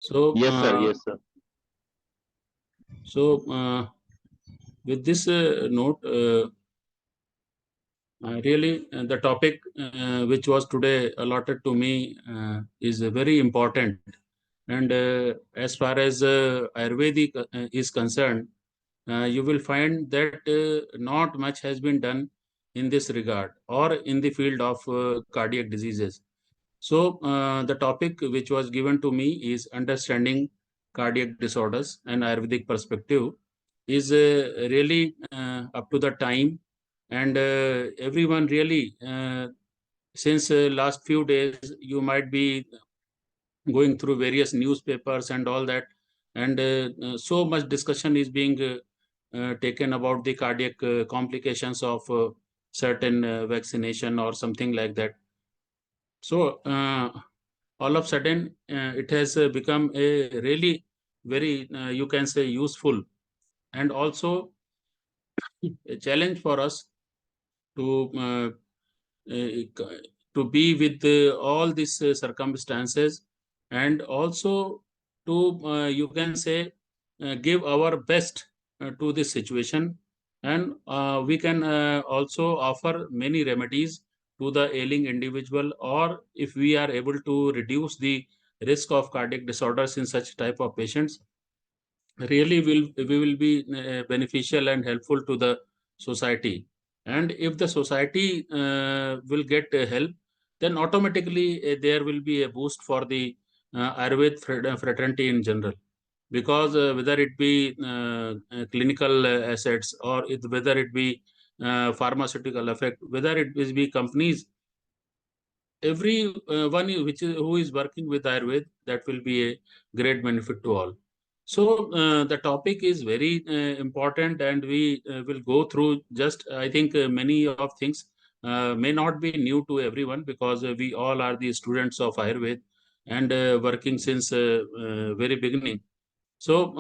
So, Yes, sir. Yes, sir. With this note, really, the topic which was today allotted to me is very important. And as far as Ayurvedic is concerned, you will find that not much has been done in this regard or in the field of cardiac diseases. So, the topic which was given to me is understanding cardiac disorders and Ayurvedic perspective is really up to the time, and everyone really since last few days you might be going through various newspapers and all that, and so much discussion is being taken about the cardiac complications of certain vaccination or something like that. So all of a sudden it has become a really very you can say useful and also a challenge for us to to be with all these circumstances, and also to you can say give our best to this situation, and we can also offer many remedies to the ailing individual, or if we are able to reduce the risk of cardiac disorders in such type of patients, really will we will be beneficial and helpful to the society. And if the society will get help, then automatically there will be a boost for the fraternity in general, because whether it be clinical assets, or whether it be pharmaceutical effect, whether it is be companies, every one who is working with Ayurveda, that will be a great benefit to all. So the topic is very important, and we will go through just, I think, many of things may not be new to everyone, because we all are the students of Ayurveda and working since very beginning. So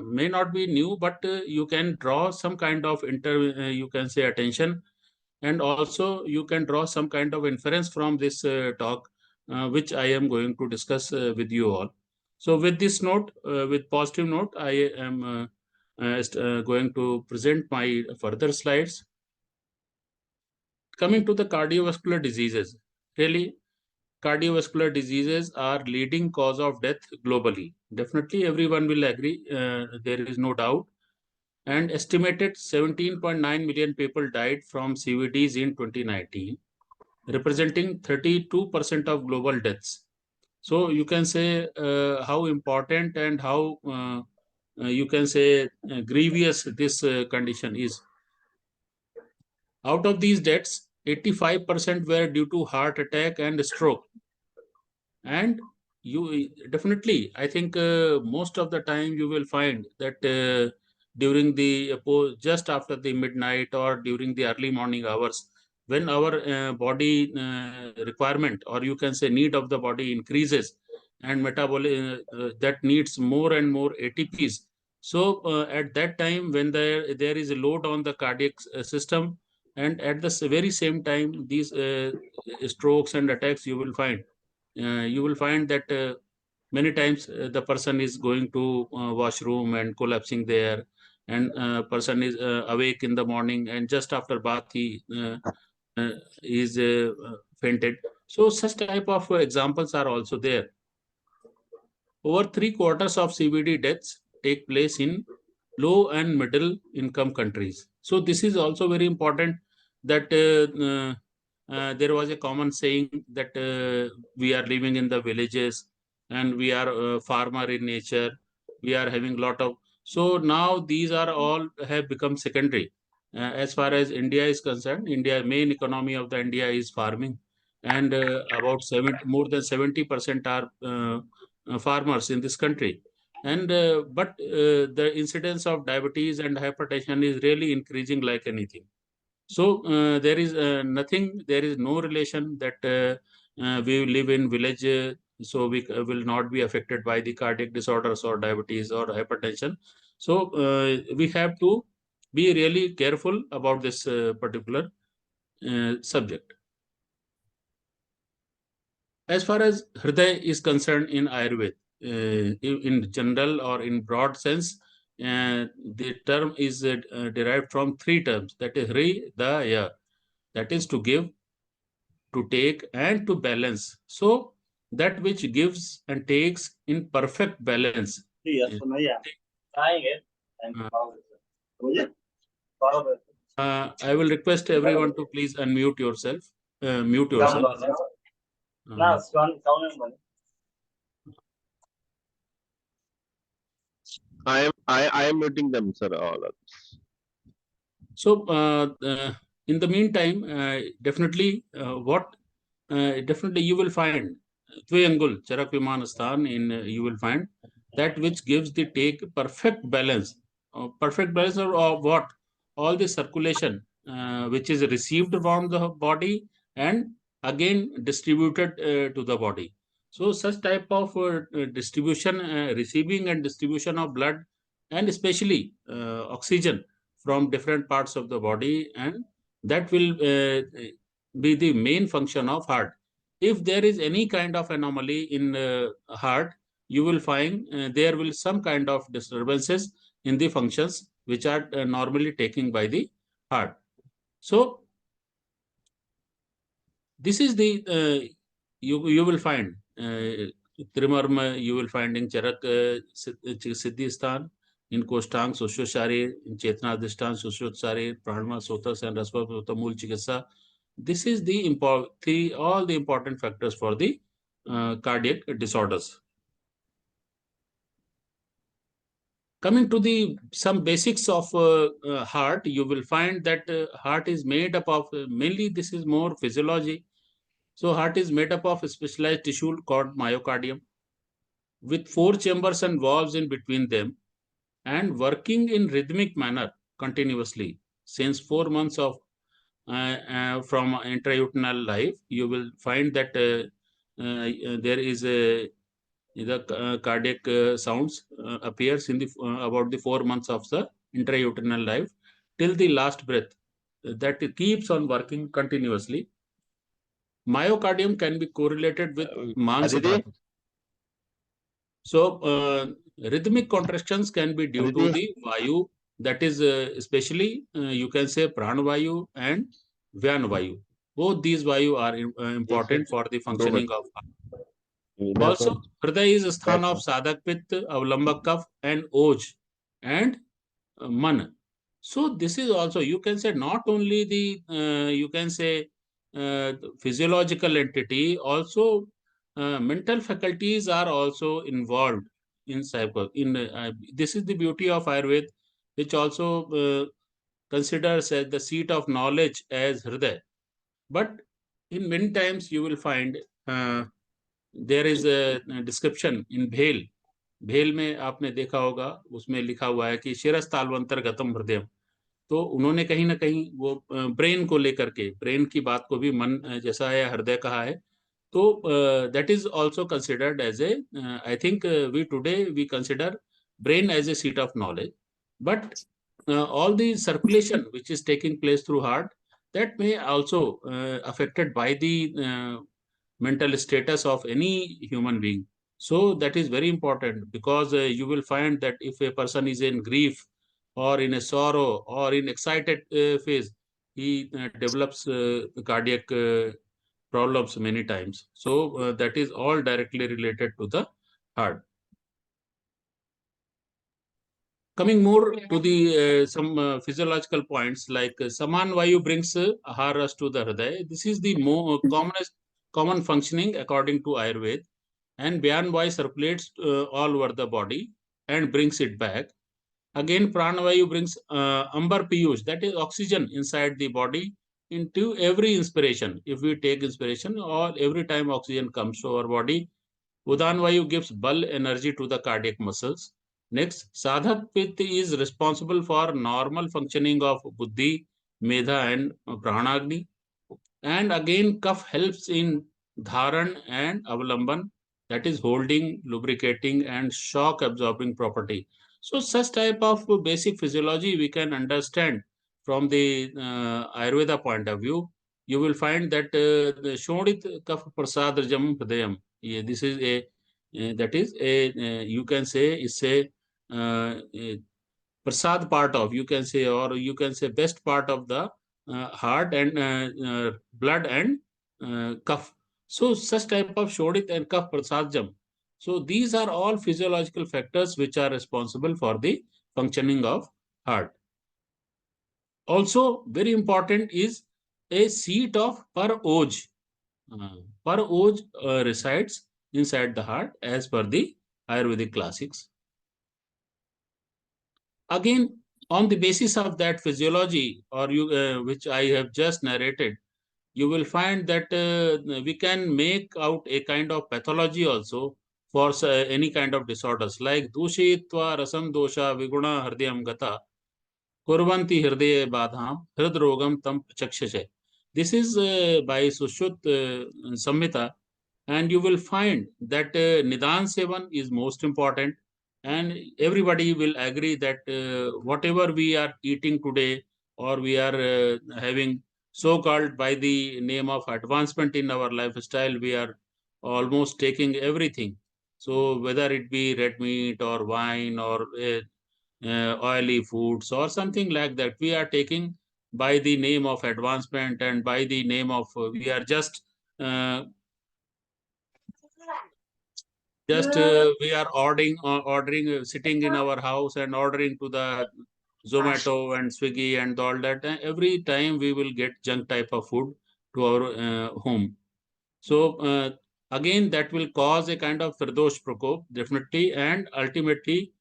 may not be new, but you can draw some kind of you can say attention, and also you can draw some kind of inference from this talk, which I am going to discuss with you all. So with this note, with positive note, I am going to present my further slides. Coming to the cardiovascular diseases, really, cardiovascular diseases are leading cause of death globally. Definitely, everyone will agree. There is no doubt. And estimated 17.9 million people died from CVDs in 2019, representing 32% of global deaths. So you can say how important and how you can say grievous this condition is. Out of these deaths, 85% were due to heart attack and stroke. And you definitely, I think most of the time you will find that during the just after the midnight or during the early morning hours, when our body requirement, or you can say need of the body increases, and metabolic that needs more and more ATPs. So at that time, when there is a load on the cardiac system, and at the very same time these strokes and attacks, you will find that many times the person is going to washroom and collapsing there, and person is awake in the morning, and just after bath he is fainted. So such type of examples are also there. Over three-quarters of CVD deaths take place in low and middle income countries. So this is also very important, that there was a common saying that we are living in the villages, and we are farmer in nature. We are having lot of, so now these are all have become secondary. As far as India is concerned, India main economy of the India is farming, and about 70, more than 70% are farmers in this country. And but the incidence of diabetes and hypertension is really increasing like anything. So there is nothing, there is no relation that we live in village, so we will not be affected by the cardiac disorders or diabetes or hypertension. So we have to be really careful about this particular subject. As far as Hriday is concerned in Ayurveda, in general or in broad sense, the term is derived from three terms, that is Hri, the, Ya, that is to give, to take, and to balance. So that which gives and takes in perfect balance. I will request everyone to please unmute yourself. Mute yourself. I am muting them, sir. All of this. So, in the meantime, definitely, definitely you will find Tvayangul Charak Vimanasthan you will find that which gives the take perfect balance. Perfect balance of what? All the circulation which is received from the body and again distributed to the body. So such type of distribution, receiving and distribution of blood, and especially oxygen from different parts of the body, and that will be the main function of heart. If there is any kind of anomaly in heart, you will find there will some kind of disturbances in the functions which are normally taken by the heart. So this is the you will find Trimarma, you will find in Charak Siddhistan, in Koshtang, Sushosharir, in Chetnadishtan, Sushotsarir, Pranma, Sotas, and Rasvatamul Chikitsa. This is all the important factors for the cardiac disorders. Coming to the some basics of heart, you will find that heart is made up of mainly this is more physiology. So heart is made up of a specialized tissue called myocardium with 4 chambers and valves in between them, and working in rhythmic manner continuously since 4 months of from intrauterine life. You will find that there is the cardiac sounds appears in the about the 4 months of the intrauterine life till the last breath, that it keeps on working continuously. Myocardium can be correlated with Mans Dhatu. So rhythmic contractions can be due to the Vayu, that is especially you can say Pranavayu and Vyanavayu. Both these Vayu are important for the functioning of heart. Also, Hriday is a sthan of Sadak Pitta, Avlambak Kaf, and Oj, and Man. So this is also, you can say, not only the you can say physiological entity, also mental faculties are also involved in psycho. This is the beauty of Ayurveda, which also considers as the seat of knowledge as Hriday. But in many times you will find there is a description in Bhel. भेल में आपने देखा होगा, उसमें लिखा हुआ है कि शिरस तालवंतर गतम हृदय। तो उन्होंने कहीं ना कहीं वो ब्रेन को लेकर के, ब्रेन की बात को भी मन जैसा है हृदय कहा है। तो that is also considered as a, I think we today we consider brain as a seat of knowledge, but all the circulation which is taking place through heart, that may also affected by the mental status of any human being. So that is very important, because you will find that if a person is in grief or in a sorrow or in excited phase, he develops cardiac problems many times. So that is all directly related to the heart. Coming more to the some physiological points, like Saman Vayu brings Aharas to the Hriday. This is the common functioning according to Ayurveda, and Vyan Vayu circulates all over the body and brings it back. Again, Pranavayu brings Ambar Piyush, that is oxygen inside the body into every inspiration. If we take inspiration, or every time oxygen comes to our body, Udan Vayu gives bal energy to the cardiac muscles. Next, Sadhak Pitta is responsible for normal functioning of Buddhi, Medha, and Pranagni. And again, Kaf helps in Dharan and Avalamban, that is holding, lubricating, and shock absorbing property. So such type of basic physiology we can understand from the Ayurveda point of view. You will find that the Shodit Kaf Prasad Rajam Hridayam. This is a that is a you can say is a prasad part of, you can say, or you can say best part of the heart and blood and cough. So such type of shodit and cough prasadjam. So these are all physiological factors which are responsible for the functioning of heart. Also very important is a seat of par-oj. Par-oj resides inside the heart as per the Ayurvedic classics. Again, on the basis of that physiology, or which I have just narrated, you will find that we can make out a kind of pathology also for any kind of disorders like dushitva rasam dosha viguna hridayam gata kurvanti hridaya badham hridrogam tam chakshashe. This is by Sushruta Samhita, and you will find that Nidan Sevan is most important, and everybody will agree that whatever we are eating today, or we are having so-called by the name of advancement in our lifestyle, we are almost taking everything. So whether it be red meat or wine or oily foods or something like that, we are taking by the name of advancement, and by the name of we are uh, just we are ordering sitting in our house and ordering to the Zomato and Swiggy and all that. Every time we will get junk type of food to our home. So again, that will cause a kind of Firdosh Prokop, definitely, and ultimately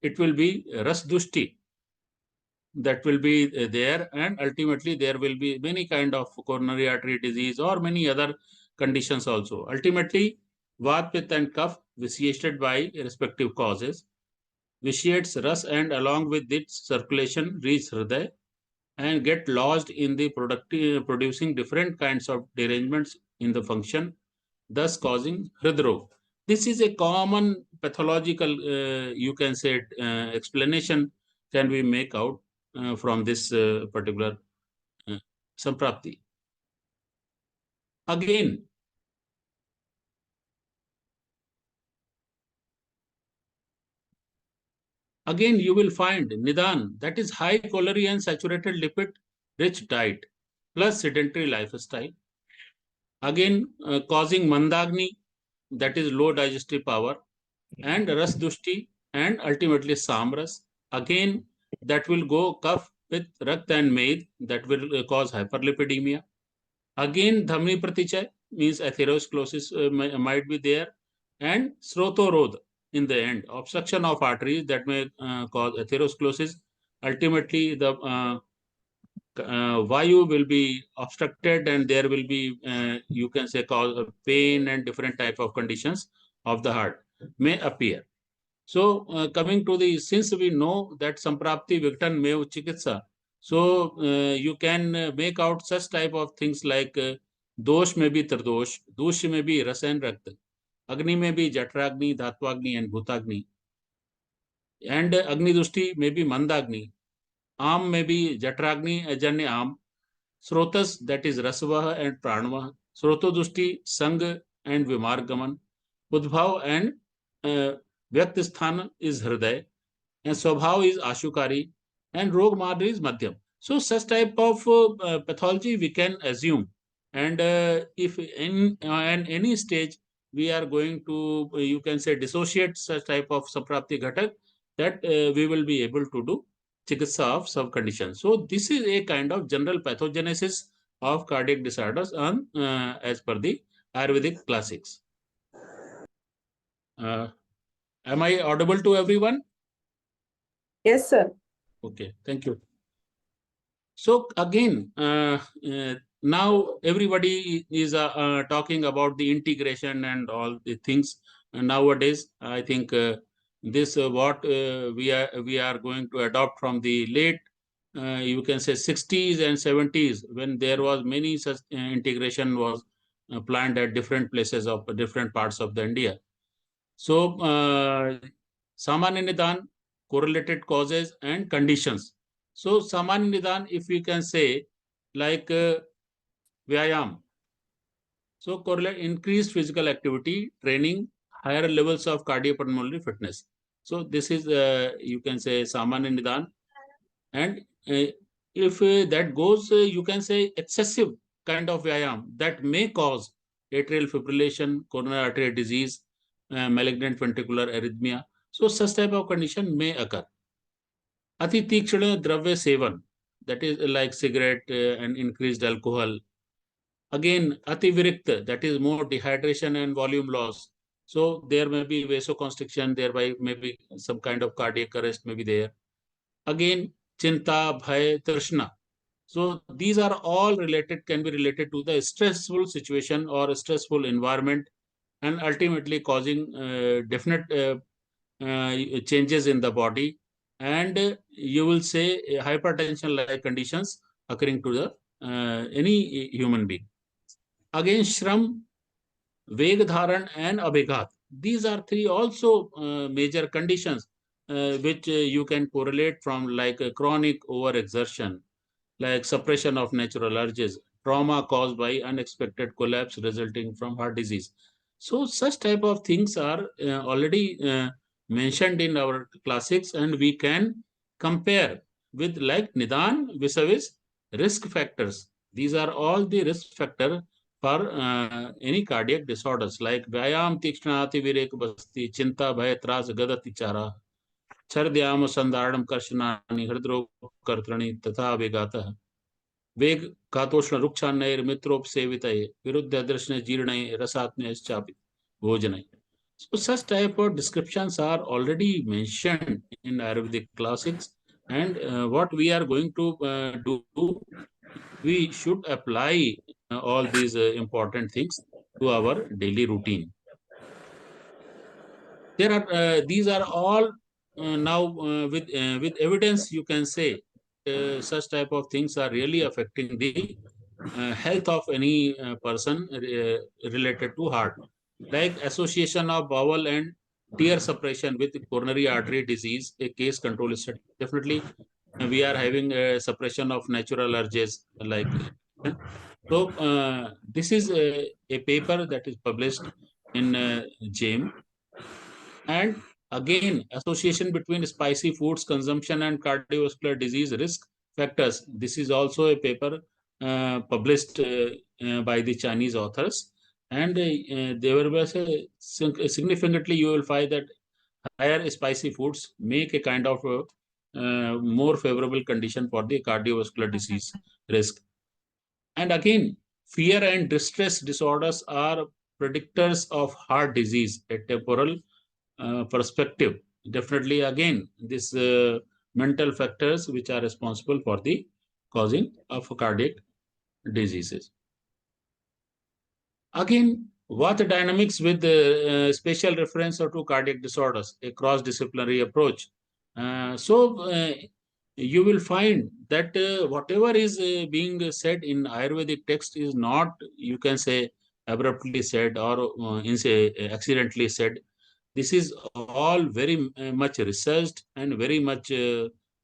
it will be Rasdushti that will be there, and ultimately there will be many kind of coronary artery disease or many other conditions also. Ultimately, Vat, Pitta and Kapha, vitiated by respective causes, vitiates Ras, and along with its circulation reach Hriday and get lodged in the producing different kinds of derangements in the function, thus causing Hridrog. This is a common pathological, you can say, explanation can we make out from this particular uh, Samprapti. Again, you will find Nidan, that is high calorie and saturated lipid rich diet plus sedentary lifestyle. Again, causing Mandagni, that is low digestive power, and Rasdushti, and ultimately Samras. Again, that will go Kapha with Rakt and Med, that will cause hyperlipidemia. Again, Dhamni Pratichay means atherosclerosis might be there, and Srotorod in the end, obstruction of arteries that may cause atherosclerosis. Ultimately, the vayu will be obstructed, and there will be, you can say, cause pain and different type of conditions of the heart may appear. So coming to the, since we know that Samprapti Viktan Mev Chikitsa, so you can make out such type of things like Dosh may be Tridosh, Dush may be Rasa and Rakta, Agni may be Jatragni, Dhatwagni and Bhutagni, and Agni Dushti may be Mandagni, Am may be Jatragni, Ajanya Am, Srotas, that is Rasavaha and Pranavaha, Srotodushti, Sang and Vimargaman, Udbhav and uh, Vyaktisthana is Hriday, and Swabhav is Ashukari, and Rog Madri is Madhyam. So such type of pathology we can assume, and if in any stage we are going to, you can say, dissociate such type of Saprapti Ghatak, that we will be able to do chikitsa of sub conditions. So this is a kind of general pathogenesis of cardiac disorders on as per the Ayurvedic classics. Am I audible to everyone? Yes, sir. Okay, thank you. So again, now everybody is talking about the integration and all the things. And nowadays, I think this what we are going to adopt from the late, you can say 60s and 70s, when there was many such integration was planned at different places of different parts of the India. So Samanya Nidan, correlated causes and conditions. So Samanya Nidan, if we can say, like Vyayam, So correlate increased physical activity, training, higher levels of cardiopulmonary fitness. So this is you can say Samanya Nidan. And if that goes, you can say excessive kind of vyayam that may cause atrial fibrillation, coronary artery disease, malignant ventricular arrhythmia. So such type of condition may occur. Ati tikshana dravya sevan, that is like cigarette and increased alcohol. Again, ati virikta, that is more dehydration and volume loss. So there may be vasoconstriction, thereby maybe some kind of cardiac arrest may be there. Again, chinta, bhaya, trishna. So these are all related, can be related to the stressful situation or a stressful environment, and ultimately causing definite changes in the body. And you will say hypertension like conditions occurring to the any human being. Again, shram, Vegdharan and Abhighat. These are three also major conditions which you can correlate from, like chronic overexertion, like suppression of natural urges, trauma caused by unexpected collapse resulting from heart disease. So such type of things are already mentioned in our classics, and we can compare with like Nidan vis-a-vis risk factors. These are all the risk factor for any cardiac disorders like Vyayam, Tikshnati, Virek, Basti, Chinta, Bhaya, Tras, Gadati, Chara, Chardhyam, Sandaradam, Karshanani, Hridrog, Kartrani, Tatha, Vegata. वेग कातोष्ण रुक्षान्नैर मित्रोपसेवितये विरुद्ध दर्शन जीर्णये रसात्मयश्चापि भोजनये. So such type of descriptions are already mentioned in Ayurvedic classics, and what we are going to do, we should apply all these important things to our daily routine. There are these are all now with evidence, you can say such type of things are really affecting the health of any person related to heart, like association of bowel and tear suppression with coronary artery disease, a case control study. Definitely, we are having a suppression of natural urges like. So this is a paper that is published in JAME. And again, association between spicy foods consumption and cardiovascular disease risk factors. This is also a paper published by the Chinese authors. And there was significantly, you will find that higher spicy foods make a kind of more favorable condition for the cardiovascular disease risk. And again, fear and distress disorders are predictors of heart disease, a temporal perspective. Definitely, again, this mental factors which are responsible for the causing of cardiac diseases. Again, what dynamics with special reference to cardiac disorders, a cross-disciplinary approach. So you will find that whatever is being said in Ayurvedic text is not, you can say, abruptly said or accidentally said. This is all very much researched and very much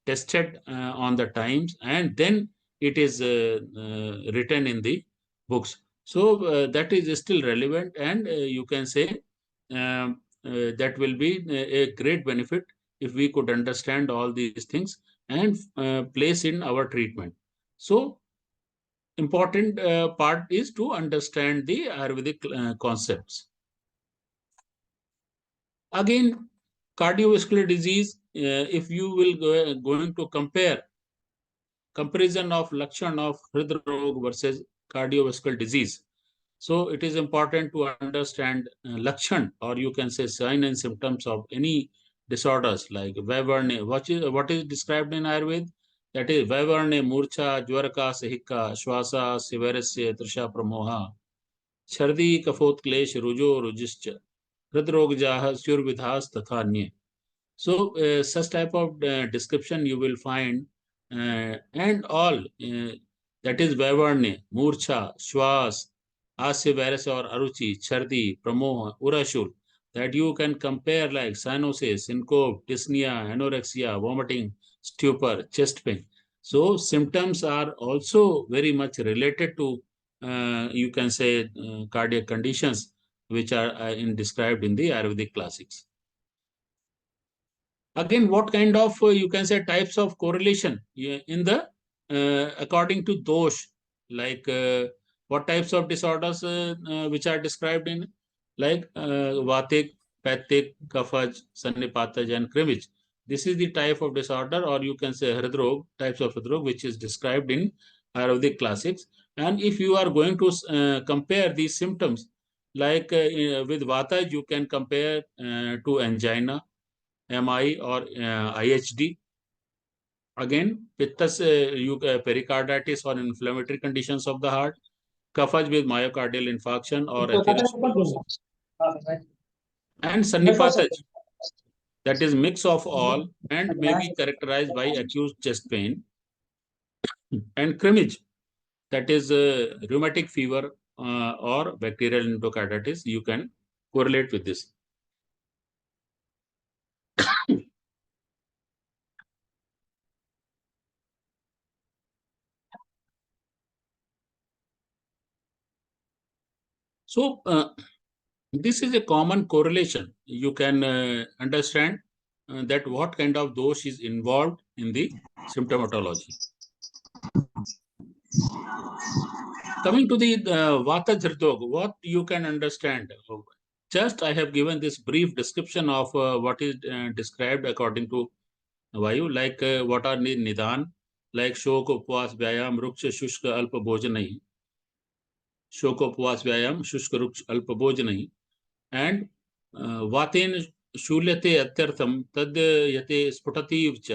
tested on the times, and then it is written in the books. So that is still relevant, and you can say that will be a great benefit if we could understand all these things and place in our treatment. So important part is to understand the Ayurvedic concepts. Again, cardiovascular disease, if you will going to compare comparison of lakshan of hridrog versus cardiovascular disease. So it is important to understand lakshan, or you can say sign and symptoms of any disorders like Vaivarne. What is described in Ayurveda? That is Vaivarne, Murcha, Jwaraka, Sahika, Shwasa, Sivarasya, Trisha, Pramoha, Shardi, Kafot, Rujo, Rujischa, Hridrogjaha, Survidhas, Tatha Nye. So such type of description you will find, and all that is Vaivarne, Murcha, Shwas, Asya virus or Aruchi, Chardi, Pramoha, Urashul, that you can compare like cyanosis, syncope, dyspnea, anorexia, vomiting, stupor, chest pain. So symptoms are also very much related to you can say cardiac conditions which are described in the Ayurvedic classics. Again, what kind of you can say types of correlation in the according to dosh, like what types of disorders which are described in like vatic, pitic, kaphaj, sannipatij, and krimij. This is the type of disorder, or you can say hridrog, types of hridrog, which is described in Ayurvedic classics. And if you are going to compare these symptoms, like with vata, you can compare to angina, MI, or IHD. Again, pittas, pericarditis or inflammatory conditions of the heart, kaphaj with myocardial infarction or atherosclerosis, and sannipathaj, that is mix of all and may be characterized by acute chest pain, and crimage, that is rheumatic fever or bacterial endocarditis. You can correlate with this. So, this is a common correlation. You can understand that what kind of dosh is involved in the symptomatology. Coming to the Vata Dhritog, what you can understand? Just I have given this brief description of what is described according to Vayu, like what are Nidan, like Shok, Upvas, Vyayam, Ruksha, Shushka, Alpa, Bhojanai. Shok, Upvas, Vyayam, Shushka, Ruksha, Alpa, Bhojanai. And वातेन शूल्यते अत्यर्थम तद् यते स्फुटतीव च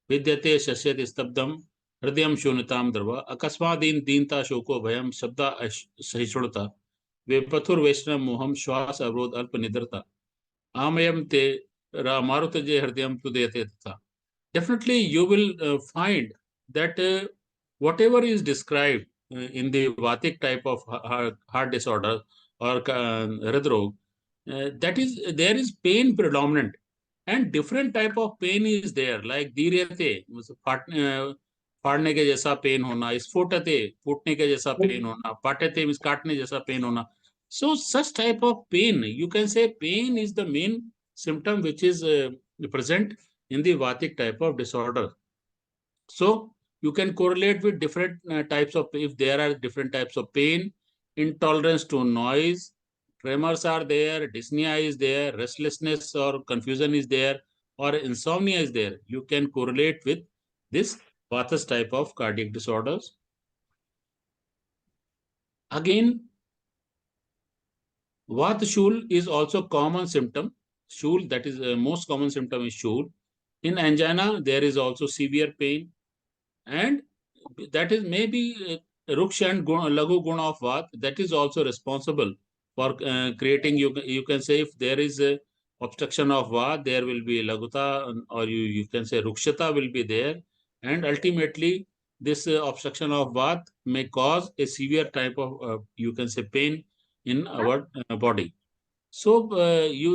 विद्यते शस्यते स्तब्धम हृदयं शून्यतां द्रव अकस्मादीन दीनता शोको भयम शब्दा सहिष्णुता वे पथुर्वेष्णम मोहम श्वास अवरोध अल्प निद्रता आमयम ते मारुत जे हृदयं तुदयते तथा. Definitely you will find that whatever is described in the Vatic type of heart disorder or Hridrog, that is, there is pain predominant, and different type of pain is there, like धीर्यते फाड़ने के जैसा pen होना, स्फोटते फूटने के जैसा pen होना, पाटते means काटने जैसा pen होना. So such type of pain, you can say pain is the main symptom which is present in the Vatic type of disorder. So you can correlate with different types of, if there are different types of pain, intolerance to noise, tremors are there, dyspnea is there, restlessness or confusion is there, or insomnia is there. You can correlate with this Vatas type of cardiac disorders. Again, Vat shul is also common symptom. Shul, that is most common symptom is shul. In angina, there is also severe pain, and that is maybe Ruksha and Lagu Guna of Vat, that is also responsible for creating, you can say, if there is a obstruction of Vat, there will be Laguta, or you can say Rukshata will be there, and ultimately this obstruction of Vat may cause a severe type of, you can say, pain in our body. So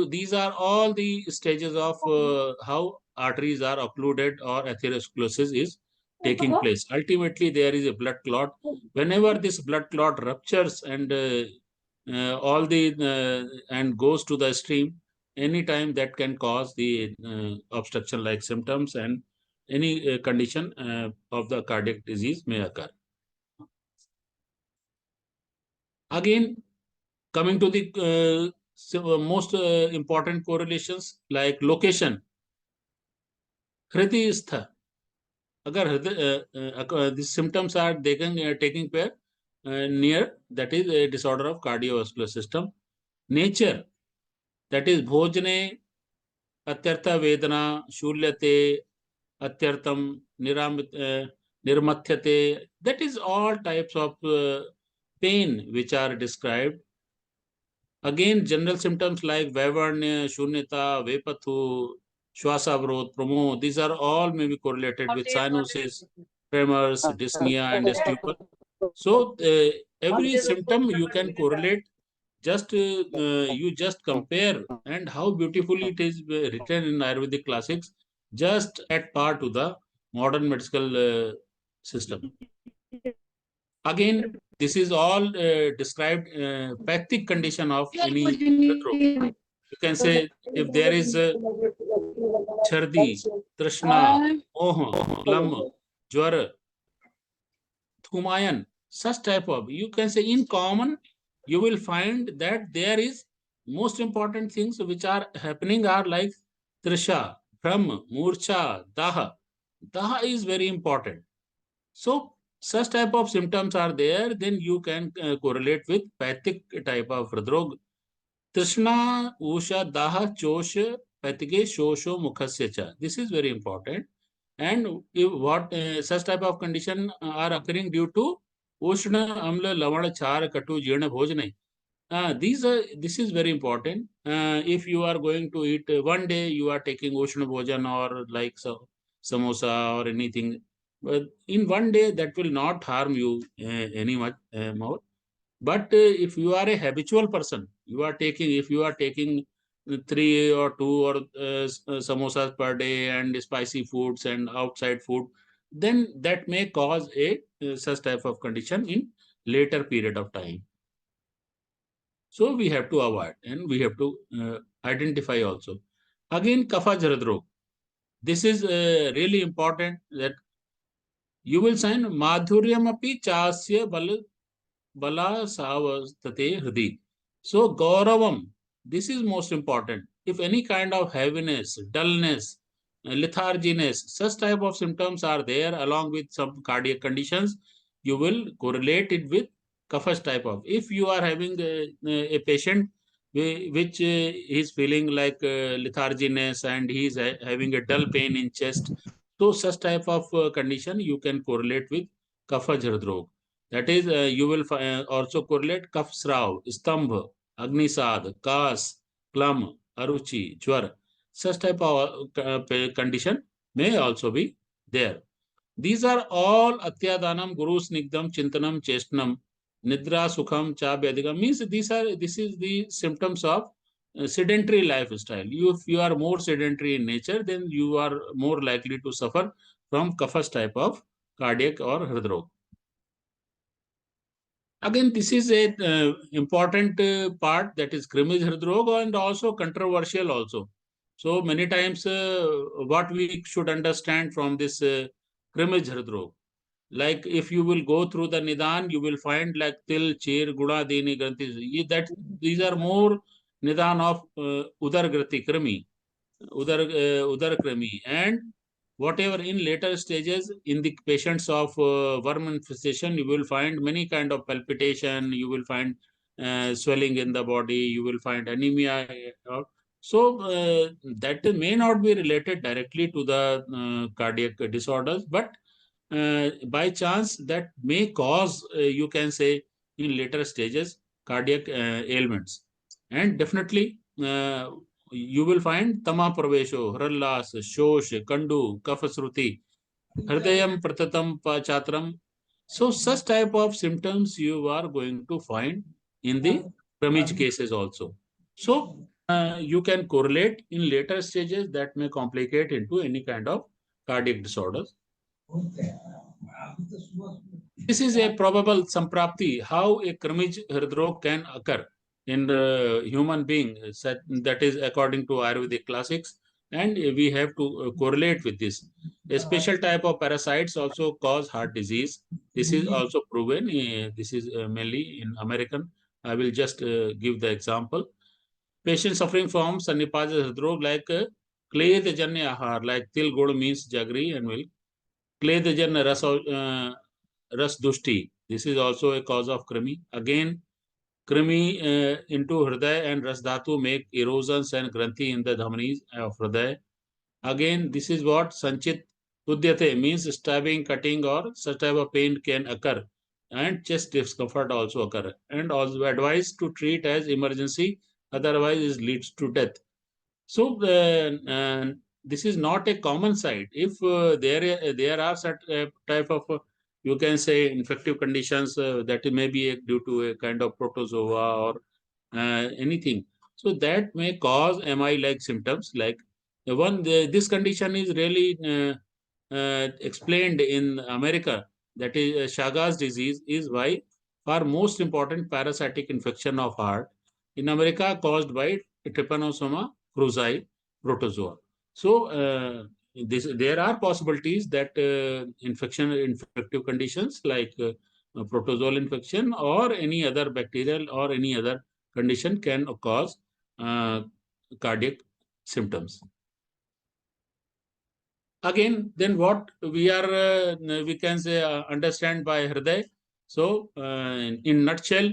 these are all the stages of how arteries are occluded or atherosclerosis is taking place. Ultimately, there is a blood clot. Whenever this blood clot ruptures and all the and goes to the stream, anytime that can cause the obstruction-like symptoms, and any condition of the cardiac disease may occur. Again, coming to the most important correlations, like location. Hriti stha. Agar these symptoms are taking place near, that is a disorder of cardiovascular system. Nature, that is bhojane, atyartha vedana, shulyate, atyartam, nirmathyate. That is all types of pain which are described. Again, general symptoms like Vaivarnya, Shunyata, Vepathu, Shwasavrodh, Promo, these are all may be correlated with cyanosis, tremors, dyspnea, and stupor. So, every symptom you can correlate, just you just compare, and how beautifully it is written in Ayurvedic classics, just at par to the modern medical system. Again, This is all described pathic condition of any hridrog. You can say if there is a Chardi, Trishna, Moha, Klam, Jwar, Thumayan, such type of, you can say in common, you will find that there is most important things which are happening are like Trisha, Brahm, Murcha, Daha. Daha is very important. So such type of symptoms are there, then you can correlate with pathic type of Hridrog. Trishna, Usha, Daha, Chosh, Patige, Shosho, Mukhasya cha. This is very important. And if what such type of condition are occurring due to Ushna, Amla, Lavana, Char, Katu, Jirna, Bhojane. This is very important. If you are going to eat one day, you are taking Ushna Bhojan or like samosa or anything. But in one day, that will not harm you any much more. But if you are a habitual person, if you are taking three or two or samosas per day and spicy foods and outside food, then that may cause a such type of condition in later period of time. So we have to avoid and we have to identify also. Again, kapha jaradrog. This is really important that you will sign madhuryam api chasya bala savastate hridi. So gauravam, this is most important. If any kind of heaviness, dullness, letharginess, such type of symptoms are there along with some cardiac conditions, you will correlate it with kapha type of. If you are having a patient which is feeling like letharginess and he is having a dull pain in chest, so such type of condition you can correlate with kapha jhardrog. That is, you will also correlate Kaf Srav, Stambha, Agnisad, Kas, Klam, Aruchi, Jwar. Such type of condition may also be there. These are all Atyadanam, Guru Snigdam, Chintanam, Chestnam, Nidra, Sukham, Cha, Byadigam. Means this is the symptoms of sedentary lifestyle. If you are more sedentary in nature, then you are more likely to suffer from Kaphas type of cardiac or hridrog. Again, this is a important part, that is Krimi Hridrog, and also controversial also. So many times what we should understand from this Krimi Hridrog, like if you will go through the Nidan, you will find like Til, Chir, Guna, Dini, Granthi, that these are more Nidan of Udar Grati Krimi. Udar Krami, and whatever in later stages in the patients of worm infestation, you will find many kind of palpitation, you will find swelling in the body, you will find anemia. So that may not be related directly to the cardiac disorders, but by chance that may cause, you can say, in later stages, cardiac ailments. And definitely, you will find Tama Pravesho, Hrallas, Shosh, Kandu, Kafasruti, Hridayam Pratatam Pachatram. So, such type of symptoms you are going to find in the Pramij cases also. So, you can correlate in later stages that may complicate into any kind of cardiac disorders. This is a probable samprapti, how a Kramij Hridrog can occur in the human being, that is according to Ayurvedic classics, and we have to correlate with this. A special type of parasites also cause heart disease. This is also proven. This is mainly in American. I will just give the example. Patients suffering from Sannipaj Hridrog like Kledajanya Ahar, like Til Gud means jaggery and milk. Kledajan Ras Dushti. This is also a cause of Krimi. Again, Krimi into Hriday and Rasdhatu make erosions and Granthi in the Dhamanis of Hriday. Again, this is what Sanchit Udyate means stabbing, cutting, or such type of pain can occur. And chest discomfort also occur. And also advised to treat as emergency, otherwise it leads to death. So this is not a common sight. If there are such type of you can say infective conditions that may be due to a kind of protozoa or anything, so that may cause MI-like symptoms. Like this condition is really explained in America. That is Chagas disease is why for most important parasitic infection of heart in America caused by Trypanosoma cruzi protozoa. So there are possibilities that infective conditions like protozoal infection or any other bacterial or any other condition can cause cardiac symptoms. Again, then what we can say understand by Hriday. So in nutshell,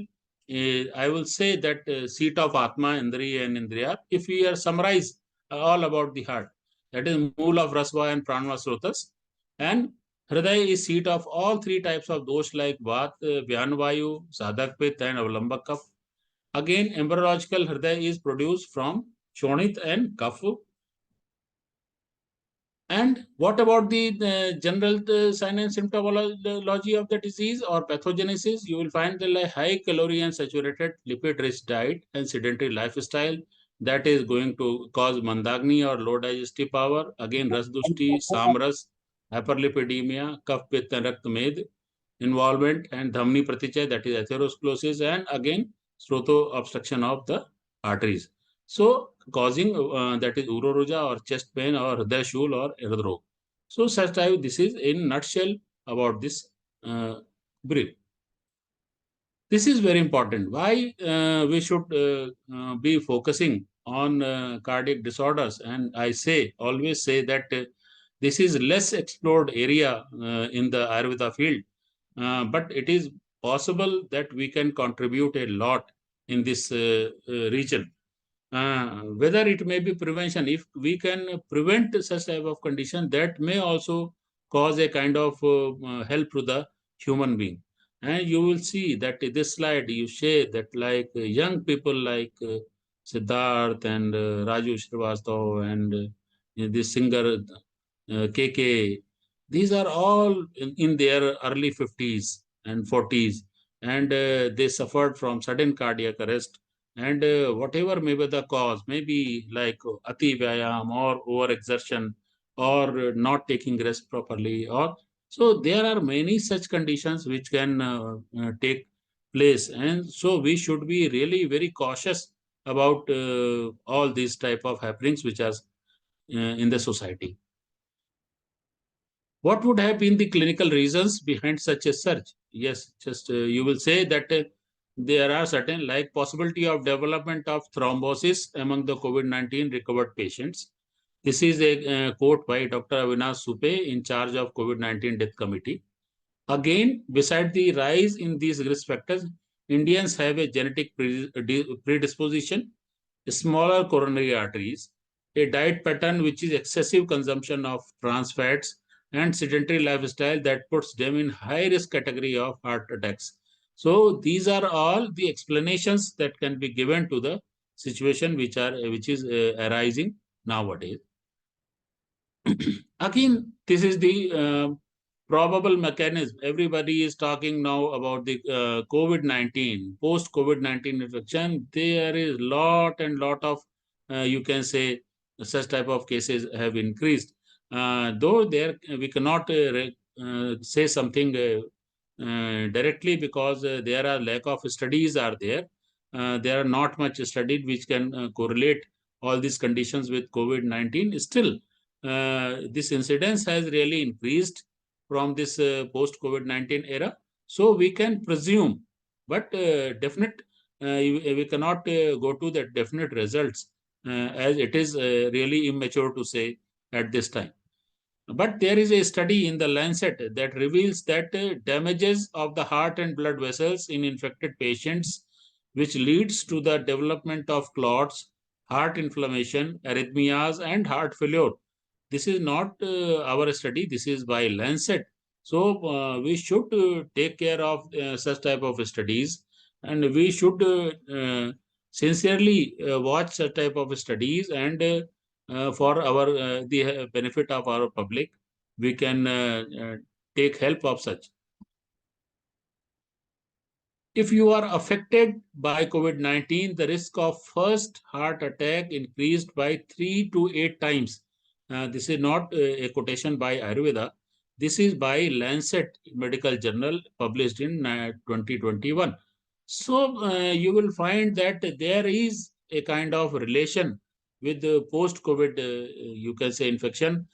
I will say that seat of Atma, Indriya and Indriya, if we are summarize all about the heart, that is Mool of Rasva and Pranava Srotas, and Hriday is seat of all three types of dosh like Vat, Vyanvayu, Sadhak Pit and Avalambak Kaf. Again, embryological Hriday is produced from Shonit and Kaf. And what about the general sign and symptomology of the disease or pathogenesis? You will find the high calorie and saturated lipid-rich diet and sedentary lifestyle that is going to cause mandagni or low digestive power. Again, rasdushti, samras, hyperlipidemia, kapha, pitta, and raktamed involvement, and dhamni pratichay, that is atherosclerosis, and again, sroto obstruction of the arteries. So, causing that is uroroja or chest pain or hriday shul or hridrog. So, such type, this is in nutshell about this brief. This is very important. Why we should be focusing on cardiac disorders? And I say, always say that this is less explored area in the Ayurveda field, but it is possible that we can contribute a lot in this region. Whether it may be prevention, if we can prevent such type of condition, that may also cause a kind of help to the human being. And you will see that in this slide you share that like young people like Siddharth and Raju Srivastav and this singer KK, these are all in their early 50s and 40s, and they suffered from sudden cardiac arrest. And whatever may be the cause, maybe like ati vyayam or overexertion or not taking rest properly, or so there are many such conditions which can take place, and so we should be really very cautious about all these type of happenings which are in the society. What would have been the clinical reasons behind such a surge? Yes, just you will say that there are certain like possibility of development of thrombosis among the COVID-19 recovered patients. This is a quote by Dr. Avinash Supe in charge of COVID-19 death committee. Again, beside the rise in these risk factors, Indians have a genetic predisposition, smaller coronary arteries, a diet pattern which is excessive consumption of trans fats, and sedentary lifestyle that puts them in high risk category of heart attacks. So these are all the explanations that can be given to the situation which is arising nowadays. Again, this is the probable mechanism. Everybody is talking now about the COVID-19, post-COVID-19 infection. There is lot and lot of, you can say, such type of cases have increased. Though there we cannot say something directly because there are lack of studies are there. There are not much studied which can correlate all these conditions with COVID-19. Still, this incidence has really increased from this post-COVID-19 era. So we can presume, but we cannot go to the definite results as it is really immature to say at this time. But there is a study in the Lancet that reveals that damages of the heart and blood vessels in infected patients, which leads to the development of clots, heart inflammation, arrhythmias, and heart failure. This is not our study. This is by Lancet. So we should take care of such type of studies, and we should sincerely watch such type of studies, and for our the benefit of our public, we can take help of such. If you are affected by COVID-19, the risk of first heart attack increased by 3 to 8 times. This is not a quotation by Ayurveda. This is by Lancet Medical Journal, published in 2021. So you will find that there is a kind of relation with the post-COVID, you can say, infection,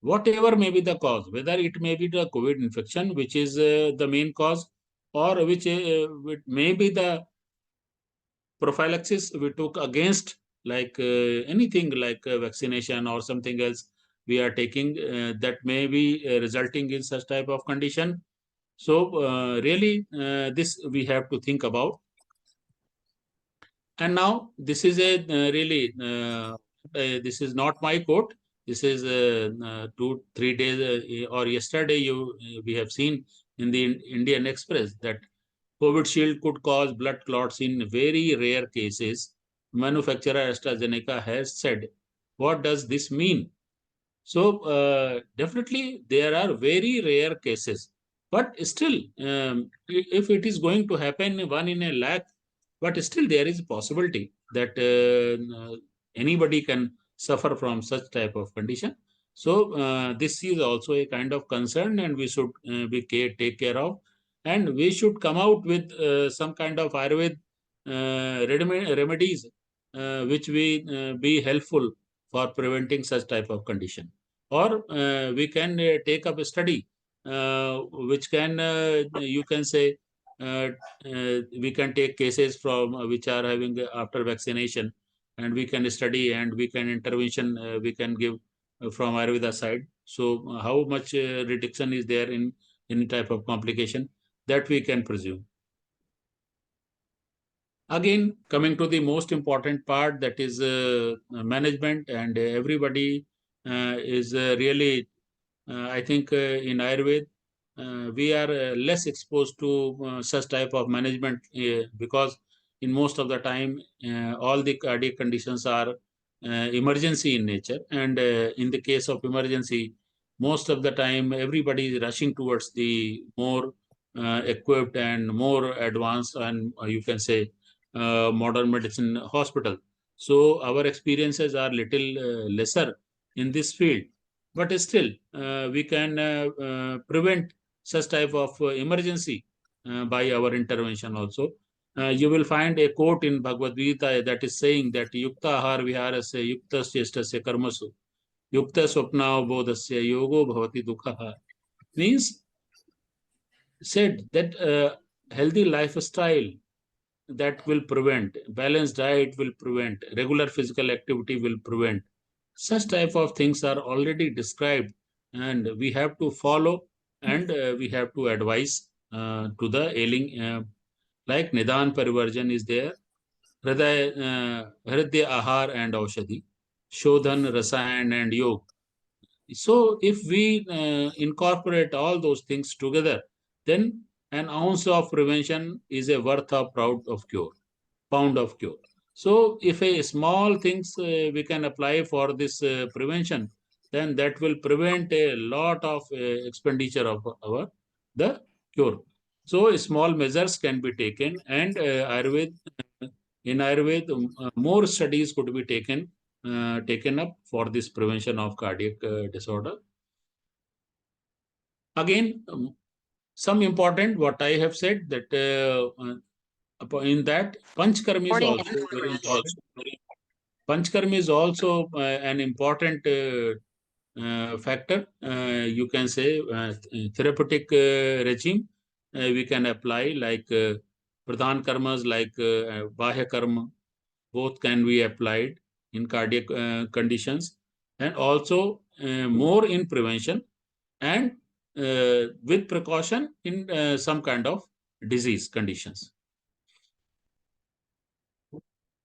whatever may be the cause, whether it may be the COVID infection, which is the main cause, or which may be the prophylaxis we took against, like anything like vaccination or something else we are taking, that may be resulting in such type of condition. So really this we have to think about. And now this is a really this is not my quote. This is 2-3 days or yesterday we have seen in the Indian Express that COVID shield could cause blood clots in very rare cases. Manufacturer AstraZeneca has said. What does this mean? So definitely there are very rare cases, but still, if it is going to happen one in a lakh, but still there is a possibility that anybody can suffer from such type of condition. So this is also a kind of concern, and we should take care of, and we should come out with some kind of Ayurveda remedies which will be helpful for preventing such type of condition. Or we can take up a study which can, you can say, we can take cases from which are having after vaccination, and we can study and we can intervention we can give from Ayurveda side. So how much reduction is there in any type of complication, that we can presume. Again, coming to the most important part, that is management, and everybody is really, I think in Ayurveda, we are less exposed to such type of management because in most of the time, all the cardiac conditions are emergency in nature. And in the case of emergency, most of the time, everybody is rushing towards the more equipped and more advanced, and you can say, modern medicine hospital. So our experiences are little lesser in this field, but still we can prevent such type of emergency by our intervention also. You will find a quote in Bhagavad Gita that is saying that yukta ahar viharasya yukta chestasya karmasu yukta swapna bodhasya yogo bhavati dukha, means said that healthy lifestyle that will prevent, balanced diet will prevent, regular physical activity will prevent. Such type of things are already described, and we have to follow, and we have to advise to the ailing, like Nidan Parivarjan is there, Hridya Ahar and Aushadhi, Shodhan, Rasayan and Yog. So if we incorporate all those things together, then an ounce of prevention is a worth of pound of cure. So if a small things we can apply for this prevention, then that will prevent a lot of expenditure of our the cure. So small measures can be taken, and in Ayurveda, more studies could be taken up for this prevention of cardiac disorder. Again, some important what I have said, that in that Panchkarma is also very important. Panchkarma is also an important factor. You can say therapeutic regime we can apply, like pradhan karmas, like bahya karma, both can be applied in cardiac conditions, and also more in prevention, and with precaution in some kind of disease conditions.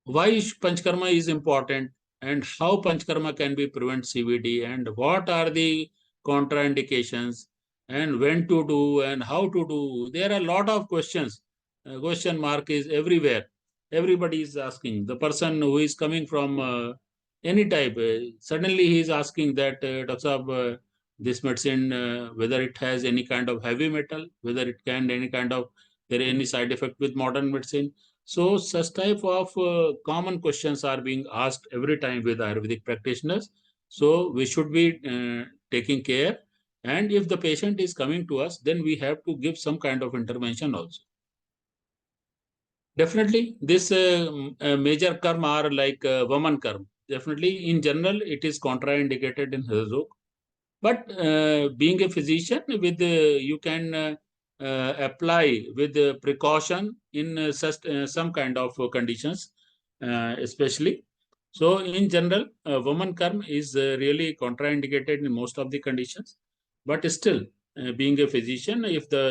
Why Panchkarma is important, and how Panchkarma can be prevent CVD, and what are the contraindications, and when to do and how to do. There are a lot of questions. Question mark is everywhere. Everybody is asking. The person who is coming from any type, suddenly he is asking that, Dr. Saab, this medicine, whether it has any kind of heavy metal, whether it can any kind of, there any side effect with modern medicine. So such type of common questions are being asked every time with Ayurvedic practitioners. So we should be taking care, And if the patient is coming to us, then we have to give some kind of intervention also. Definitely, this major karm are like Vaman karm. Definitely, in general, it is contraindicated in Hridrog. But being a physician, with you can apply with precaution in such some kind of conditions, especially. So, in general, woman karm is really contraindicated in most of the conditions. But still, being a physician, if the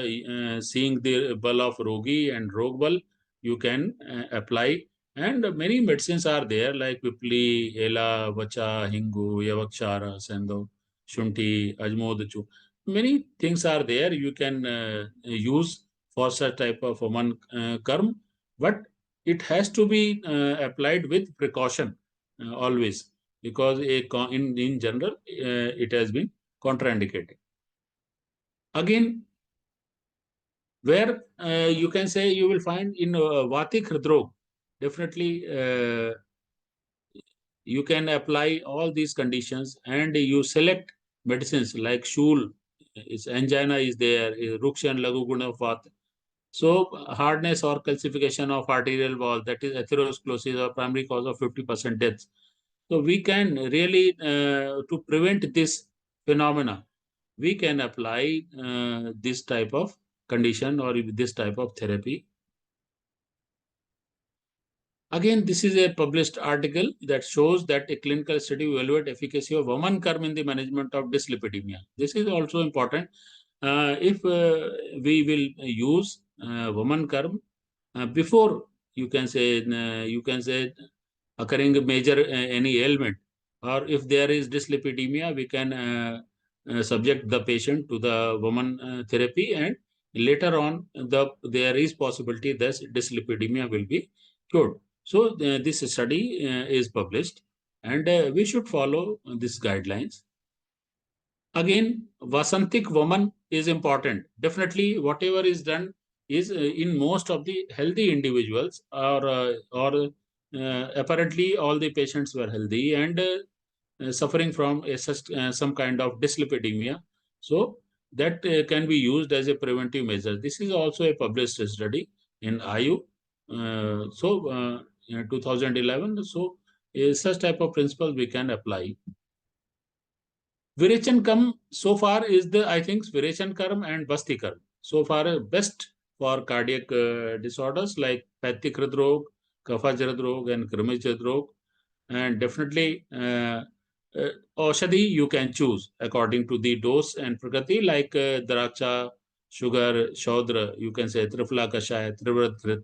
seeing the bal of rogi and rog bal, you can apply. And many medicines are there like Pipli, Ela, Vacha, Hingu, Yavakshara, Sendo, Shunti, Ajmodachu. Many things are there you can use for such type of woman karm, but it has to be applied with precaution always, because in general it has been contraindicated. Again, where you can say you will find in Vatik Hridrog, definitely you can apply all these conditions and you select medicines like Shul, its angina is there, Rukshan Lagu Guna Vata. So hardness or calcification of arterial wall, that is atherosclerosis or primary cause of 50% deaths. So we can really, to prevent this phenomena, we can apply this type of condition or this type of therapy. Again, this is a published article that shows that a clinical study will evaluate efficacy of woman karm in the management of dyslipidemia. This is also important. If we will use woman karm before, you can say occurring major any ailment, or if there is dyslipidemia, we can subject the patient to the woman therapy, and later on there is possibility that dyslipidemia will be cured. So this study is published, and we should follow these guidelines. Again, Vasantik woman is important. Definitely, whatever is done is in most of the healthy individuals, or apparently all the patients were healthy and suffering from some kind of dyslipidemia. So that can be used as a preventive measure. This is also a published study in IU. In 2011. So such type of principles we can apply. Virechan Karm so far is the, I think, Virechan Karm and Basti Karm. So far, best for cardiac disorders like Pathik Hridrog, Kapha Hridrog, and Krimic Hridrog. And definitely, Aushadhi you can choose according to the dose and Prakriti, like Draksha, sugar, Shaudra, you can say Trifla Kashaya, Trivrat,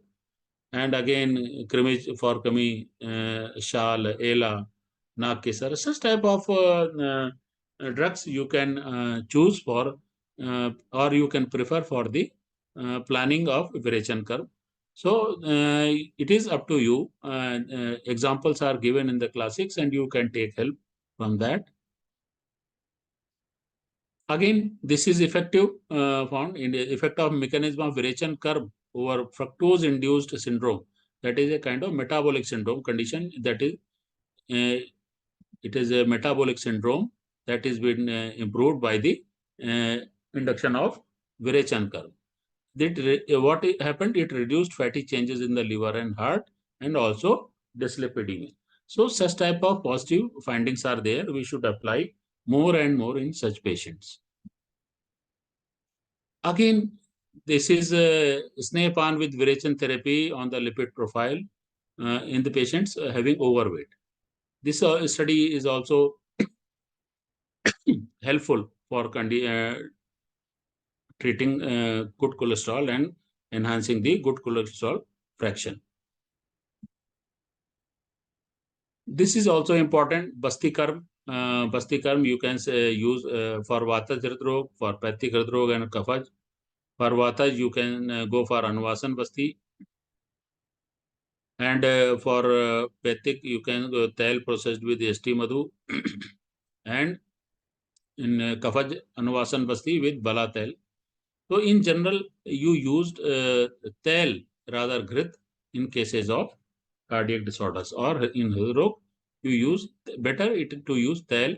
and again Krimic for Kami, Shal, Ela, Nakesar. Such type of drugs you can choose for, or you can prefer for the planning of Virechan curve. So it is up to you. Examples are given in the classics, and you can take help from that. Again, this is effective found in the effect of mechanism of Virechan curve over fructose-induced syndrome. That is a kind of metabolic syndrome condition. That is, it is a metabolic syndrome that is been improved by the uh, induction of Virechan curve. What happened? It reduced fatty changes in the liver and heart, and also dyslipidemia. So such type of positive findings are there. We should apply more and more in such patients. Again, this is Snehapan with Virechan therapy on the lipid profile in the patients having overweight. This study is also helpful for treating good cholesterol and enhancing the good cholesterol fraction. This is also important. Basti karm you can use for Vata Hridrog, for Pathik Hridrog and Kafaj. For Vata, you can go for Anvasan Basti. And for Pathik, you can go Tel processed with ST Madhu. And in Kafaj, Anvasan Basti with Bala Tel. So in general, you used Tel rather Grit in cases of cardiac disorders, or in Hridrog, you use better it to use Tel,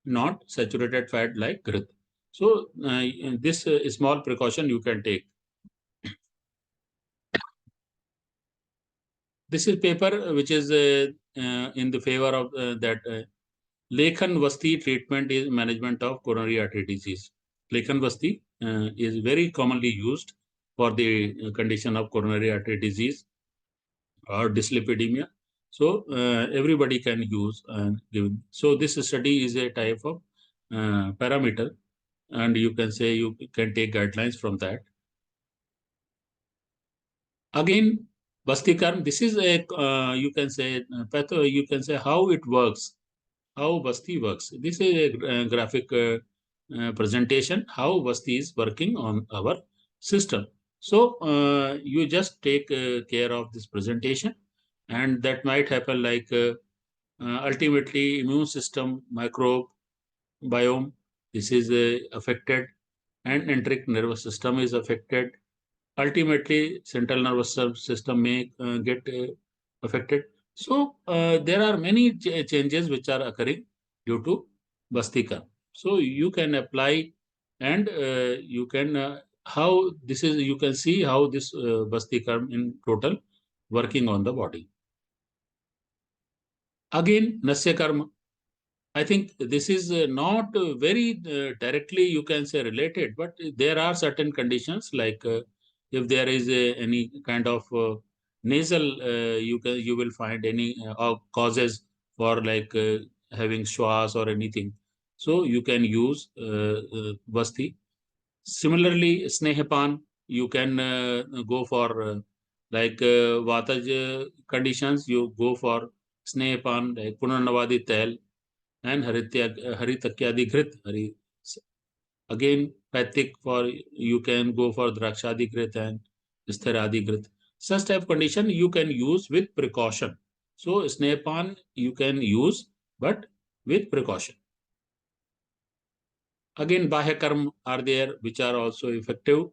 not saturated fat like Grit. So this small precaution you can take. This is paper which is in the favor of that Lekhan Vasti treatment is management of coronary artery disease. Lekhan Vasti is very commonly used for the condition of coronary artery disease or dyslipidemia. So everybody can use and give. So this study is a type of parameter, and you can say you can take guidelines from that. Again, Vastikarm. This is a you can say you can say how it works, how Vasti works. This is a graphic presentation how Vasti is working on our system. So you just take care of this presentation, and that might happen like ultimately immune system, microbe, biome. This is affected, and enteric nervous system is affected. Ultimately, central nervous system may get affected. So there are many changes which are occurring due to Bastika. So you can apply, and you can how this is you can see how this Bastika in total working on the body. Again, Nasya Karma. I think this is not very directly you can say related, but there are certain conditions like if there is any kind of nasal, you will find any causes for like having schwas or anything. So you can use Vasti. Similarly, Snehapan, you can go for like Vataj conditions, you go for Snehapan, like Punarnavadi Tel and Haritakyadi Hari. Again, Pathik for you can go for Drakshadi and Stharadi. Such type of condition you can use with precaution. So Snepan you can use, but with precaution. Again, Bahyakarm are there which are also effective,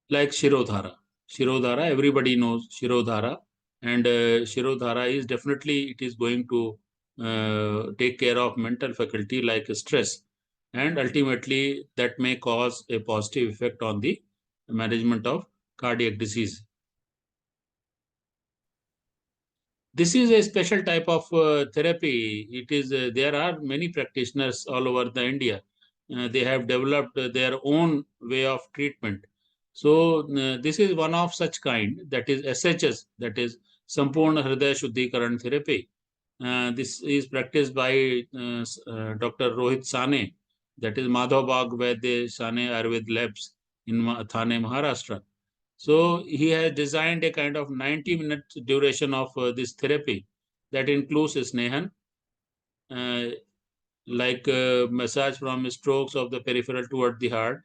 like Shirodhara. Shirodhara, everybody knows Shirodhara, and Shirodhara is definitely it is going to take care of mental faculty like stress, and ultimately that may cause a positive effect on the management of cardiac disease. This is a special type of therapy. It is there are many practitioners all over the India. They have developed their own way of treatment. So this is one of such kind, that is SHS, that is Sampurna Hridaya Shuddhikaran therapy. This is practiced by Dr. Rohit Sane, that is Madhav Bagh Vaidya Sane Ayurveda Labs in Thane, Maharashtra. So he has designed a kind of 90-minute duration of this therapy that includes Snehan, uh, like massage from strokes of the peripheral toward the heart,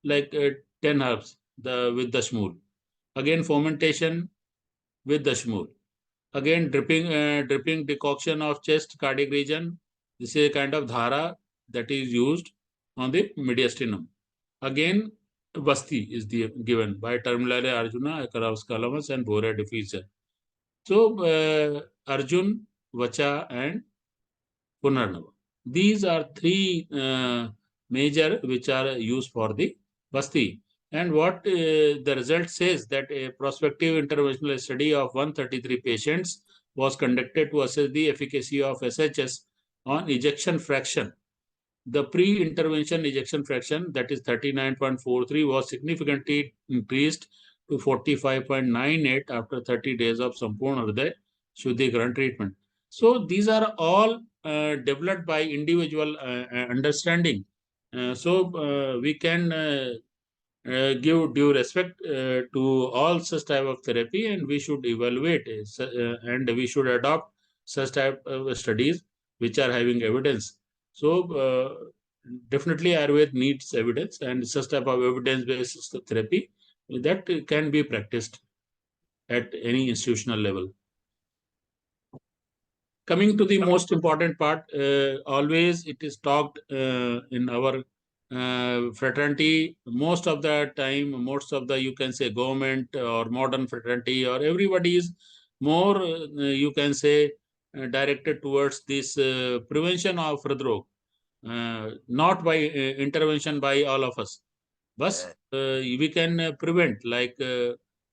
like 10 herbs with the shmool. Again, fermentation with the shmool. Again, dripping decoction of chest cardiac region. This is a kind of dhara that is used on the mediastinum. Again, Vasti is given by Terminale Arjuna, Akaravskalamas, and Bora diffuser. So, Arjun, Vacha, and Punarnava. These are three major which are used for the Vasti. And what the result says that a prospective interventional study of 133 patients was conducted to assess the efficacy of SHS on ejection fraction. The pre-intervention ejection fraction, that is 39.43, was significantly increased to 45.98 after 30 days of Sampurna Hriday Shuddhikaran treatment. So these are all developed by individual understanding. So we can give due respect to all such type of therapy, and we should evaluate and we should adopt such type of studies which are having evidence. So definitely Ayurveda needs evidence, and such type of evidence-based therapy that can be practiced at any institutional level. Coming to the most important part, always it is talked in our fraternity most of the time, most of the you can say government or modern fraternity or everybody is more you can say directed towards this prevention of Hridrog. not by intervention by all of us. But we can prevent, like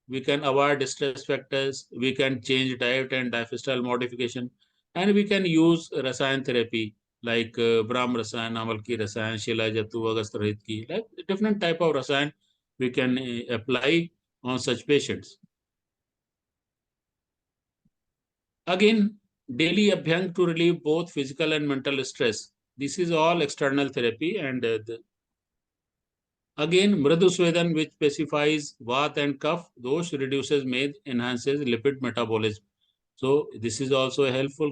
we can avoid stress factors, we can change diet and lifestyle modification, and we can use rasayan therapy like Brahm Rasayan, Amal ki Rasayan, Shila Jatu, Agast Rohit ki, like different type of rasayan we can apply on such patients. Again, daily abhyang to relieve both physical and mental stress. This is all external therapy, and again, Mridu Swedan, which specifies Vat and Kaph, those reduces MED, enhances lipid metabolism. So this is also a helpful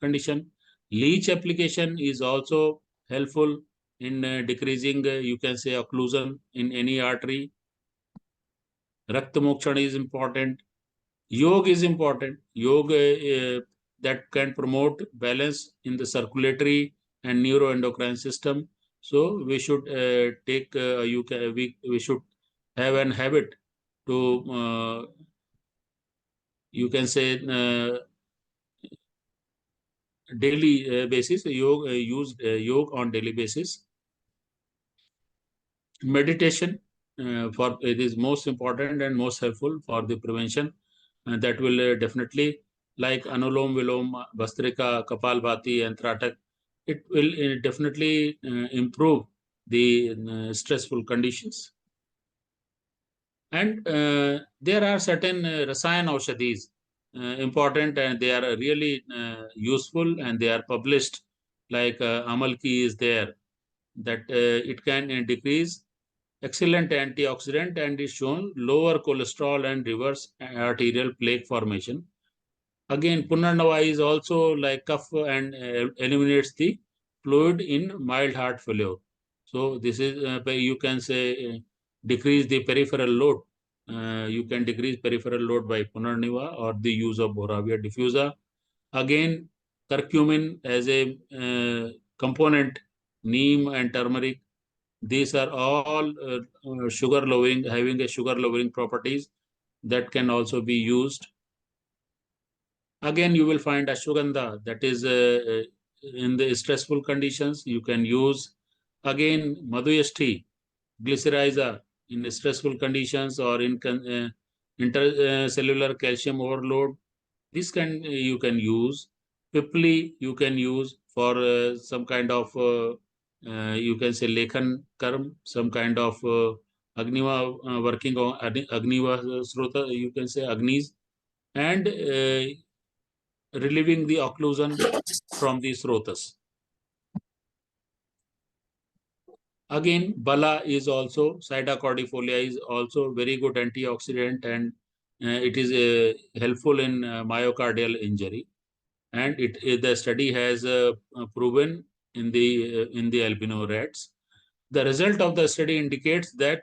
condition. Leech application is also helpful in decreasing, you can say, occlusion in any artery. Rakta Mokshan is important. Yoga is important. Yoga that can promote balance in the circulatory and neuroendocrine system. So we should take we should have an habit to you can say daily basis yoga use yoga on daily basis. Meditation for it is most important and most helpful for the prevention, and that will definitely, like Anulom Vilom, Bastrika, Kapalbhati, and Tratak, it will definitely improve the stressful conditions. And there are certain Rasayan Aushadhis important, and they are really useful, and they are published, like Amalki is there, that it can decrease excellent antioxidant and is shown lower cholesterol and reverse arterial plaque formation. Again, Punarnava is also like cough and eliminates the fluid in mild heart failure. So this is you can say decrease the peripheral load. You can decrease peripheral load by Punarniva or the use of Boravia diffusa. Again, curcumin as a component, neem and turmeric, these are all sugar lowering, having a sugar lowering properties that can also be used. Again, you will find ashwagandha, that is in the stressful conditions you can use. Again, madhuyashti, glycyrrhiza in stressful conditions or in intercellular calcium overload. This can you can use. Pipli you can use for some kind of you can say lekhan karm, some kind of agniva working on agniva srota, you can say agnis, and relieving the occlusion from the srotas. Again, Bala is also, Sida cordifolia is also very good antioxidant, and it is helpful in myocardial injury. And the study has proven in the albino rats. The result of the study indicates that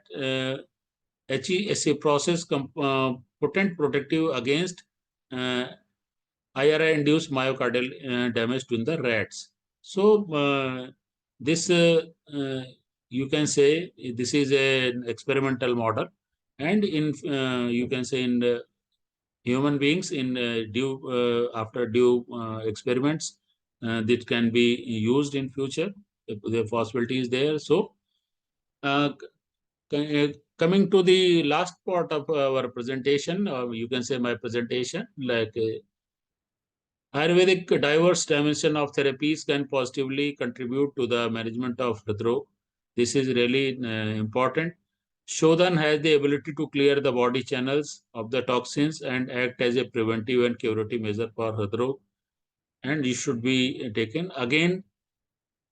HE is a process potent protective against IRI-induced myocardial damage in the rats. So this you can say this is an experimental model, and in you can say in human beings in due after due experiments that can be used in future. The possibility is there. So coming to the last part of our presentation, you can say my presentation, like Ayurvedic diverse dimension of therapies can positively contribute to the management of Hridrog. This is really important. Shodhan has the ability to clear the body channels of the toxins and act as a preventive and curative measure for Hridrog, and it should be taken. Again,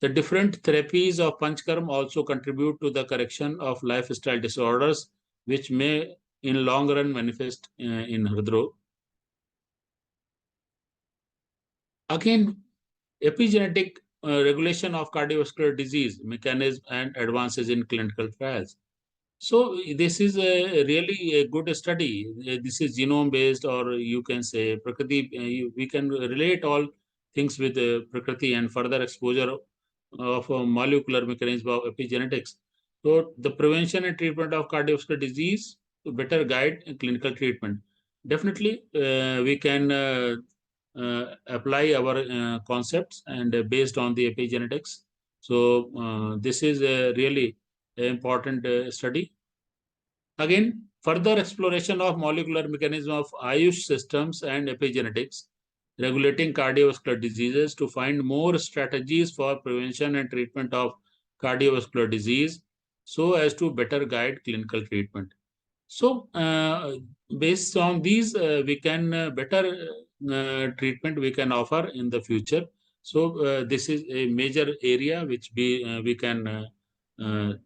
the different therapies of Panchkarma also contribute to the correction of lifestyle disorders, which may in long run manifest in Hridrog. Again, epigenetic regulation of cardiovascular disease mechanism and advances in clinical trials. So this is really a good study. This is genome based, or you can say Prakriti. We can relate all things with Prakriti and further exposure of molecular mechanism of epigenetics. So the prevention and treatment of cardiovascular disease to better guide clinical treatment. Definitely, we can apply our concepts and based on the epigenetics. So this is a really important study. Again, further exploration of molecular mechanism of Ayush systems and epigenetics, regulating cardiovascular diseases to find more strategies for prevention and treatment of cardiovascular disease so as to better guide clinical treatment. So based on these, we can better treatment we can offer in the future. So this is a major area which we can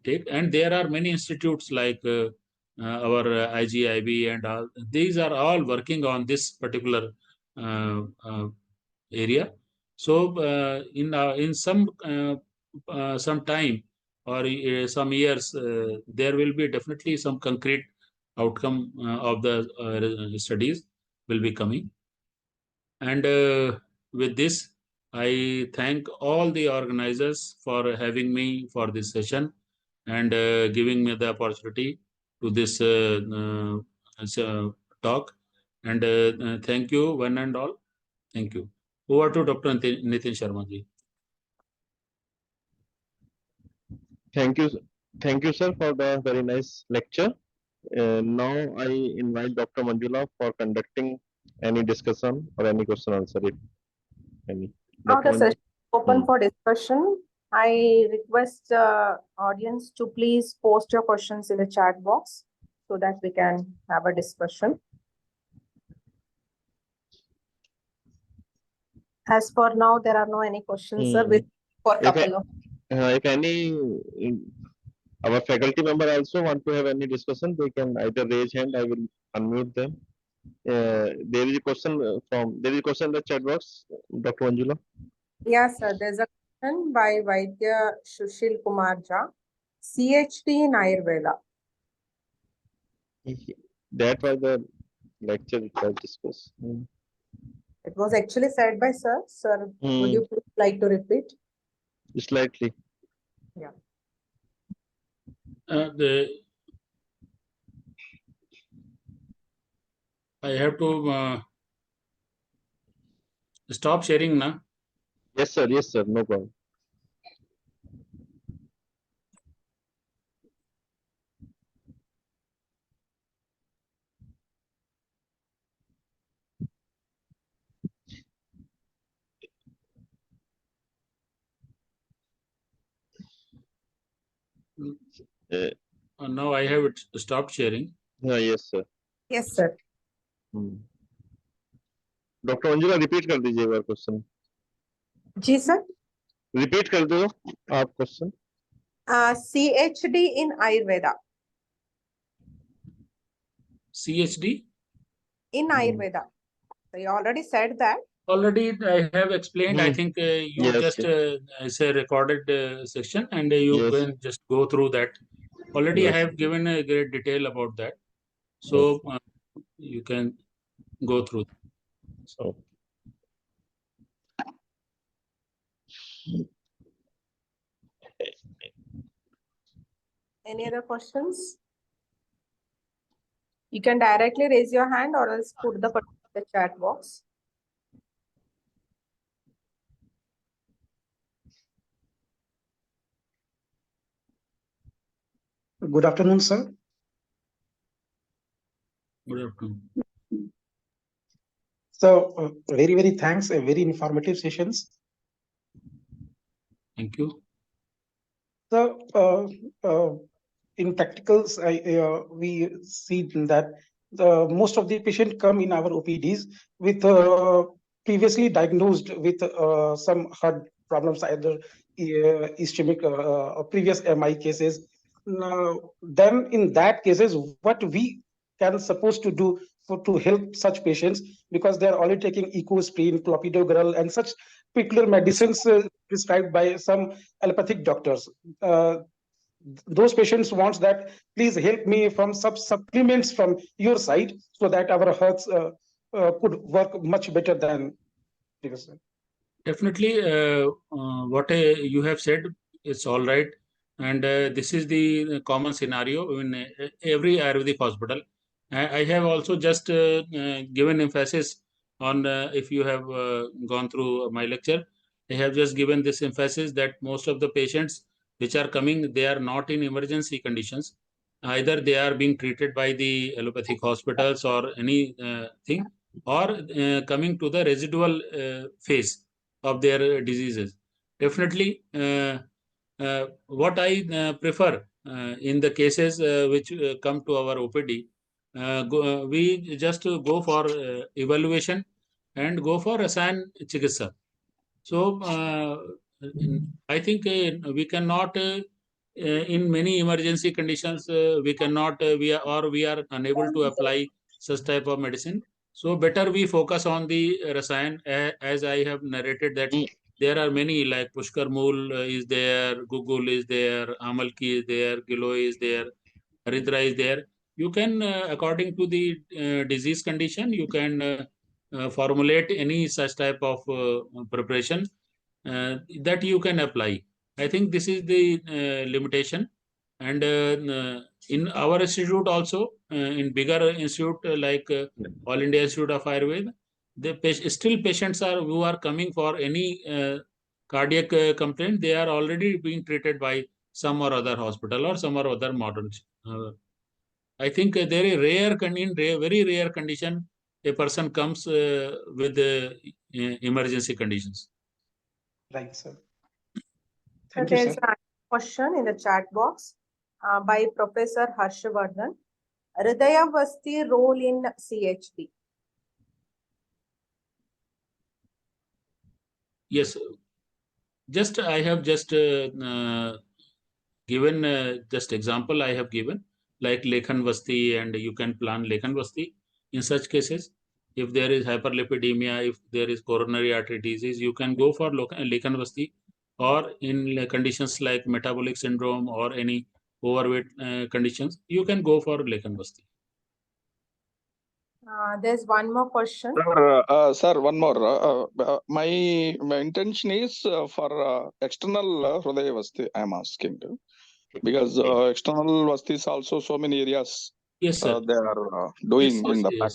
take, and there are many institutes like our IGIB and all. These are all working on this particular area. So in some time or some years, there will be definitely some concrete outcome of the studies will be coming. And with this, I thank all the organizers for having me for this session and giving me the opportunity to this talk. And thank you, one and all. Thank you. Over to Dr. Nitin Sharma ji. Thank you, sir, for the very nice lecture. Now I invite Dr. Manjula for conducting any discussion or any question answer, if any. Now Dr. the session is open Hmm. for discussion. I request the audience to please post your questions in the chat box so that we can have a discussion. As for now, there are no any questions, sir. We'll for a If couple of. If any our faculty member also want to have any discussion, they can either raise hand. I will unmute them. There is a question in the chat box, Dr. Manjula. Yes, sir. There's a question by Vaidya Sushil Kumar Jha, CHD in Ayurveda. That was the lecture which was discussed. It was actually said by sir. Sir, would you please like to repeat? Slightly. Yeah. I have to stop sharing now. Yes, sir. Yes, sir. No problem. Now I have it stopped sharing. Yes, sir. Yes, sir. Doctor Manjula repeat कर दीजिए एक बार question. जी sir. Repeat कर दो आप question. CHD in Ayurveda. CHD in Ayurveda. So you already said that. Already I have explained. I think you just it's a recorded section, and you can just go through that. Already I have given a great detail about that, so you can go through. So. Any other questions? You can directly raise your hand or else put the chat box. Good afternoon, sir. Good afternoon. So, very, very thanks. Very informative sessions. Thank you. So, in practicals, we see that most of the patients come in our OPDs with previously diagnosed with some heart problems, either ischemic or previous MI cases. Then, in that cases, what we can supposed to do to help such patients, because they are already taking ecosprin, clopidogrel, and such particular medicines prescribed by some allopathic doctors. Those patients wants that please help me from supplements from your side so that our hearts could work much better than previously. Definitely, what you have said is all right, and this is the common scenario in every Ayurvedic hospital. I have also just given emphasis on if you have gone through my lecture, I have just given this emphasis that most of the patients which are coming, they are not in emergency conditions. Either they are being treated by the allopathic hospitals or any thing, or coming to the residual phase of their diseases. Definitely, what I prefer in the cases which come to our OPD, we just go for evaluation and go for Rasayan Chikitsa. So I think we cannot, in many emergency conditions, we cannot, we are unable to apply such type of medicine. So better we focus on the Rasayan, as I have narrated that there are many like Pushkar Mool is there, Gugul is there, Amalki is there, Giloy is there, Haridra is there. You can, according to the disease condition, you can formulate any such type of preparation that you can apply. I think this is the limitation. And in our institute also, in bigger institute like All India Institute of Ayurveda, still patients are who are coming for any cardiac complaint, they are already being treated by some or other hospital or some or other modern. I think there is very rare condition, a person comes with emergency conditions. Right, sir. So Thank you, there's sir. a question in the chat box by Professor Harshavardhan. Hridaya Vasti role in CHD. Yes, just I have just given just example I have given like Lekhan Vasti, and you can plan Lekhan Vasti in such cases. If there is hyperlipidemia, if there is coronary artery disease, you can go for Lekhan Vasti, or in conditions like metabolic syndrome or any overweight conditions, you can go for Lekhan Vasti. There's one more question. Sir, one more. My intention is for external Hridaya Vasti, I am asking. Because external Vasti is also so many areas Yes, sir. they are doing in the back.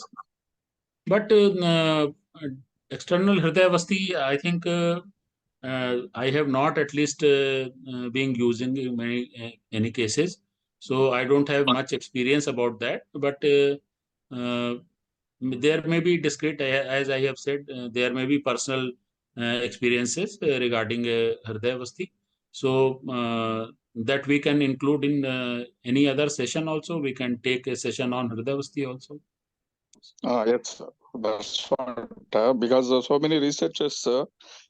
But external Hridaya Vasti, I think I have not at least been using in any cases. So I don't have much experience about that. But there may be discrete, as I have said, there may be personal experiences regarding Hridaya Vasti. So that we can include in any other session also. We can take a session on Hridaya Vasti also. Yes, that's what, because so many researchers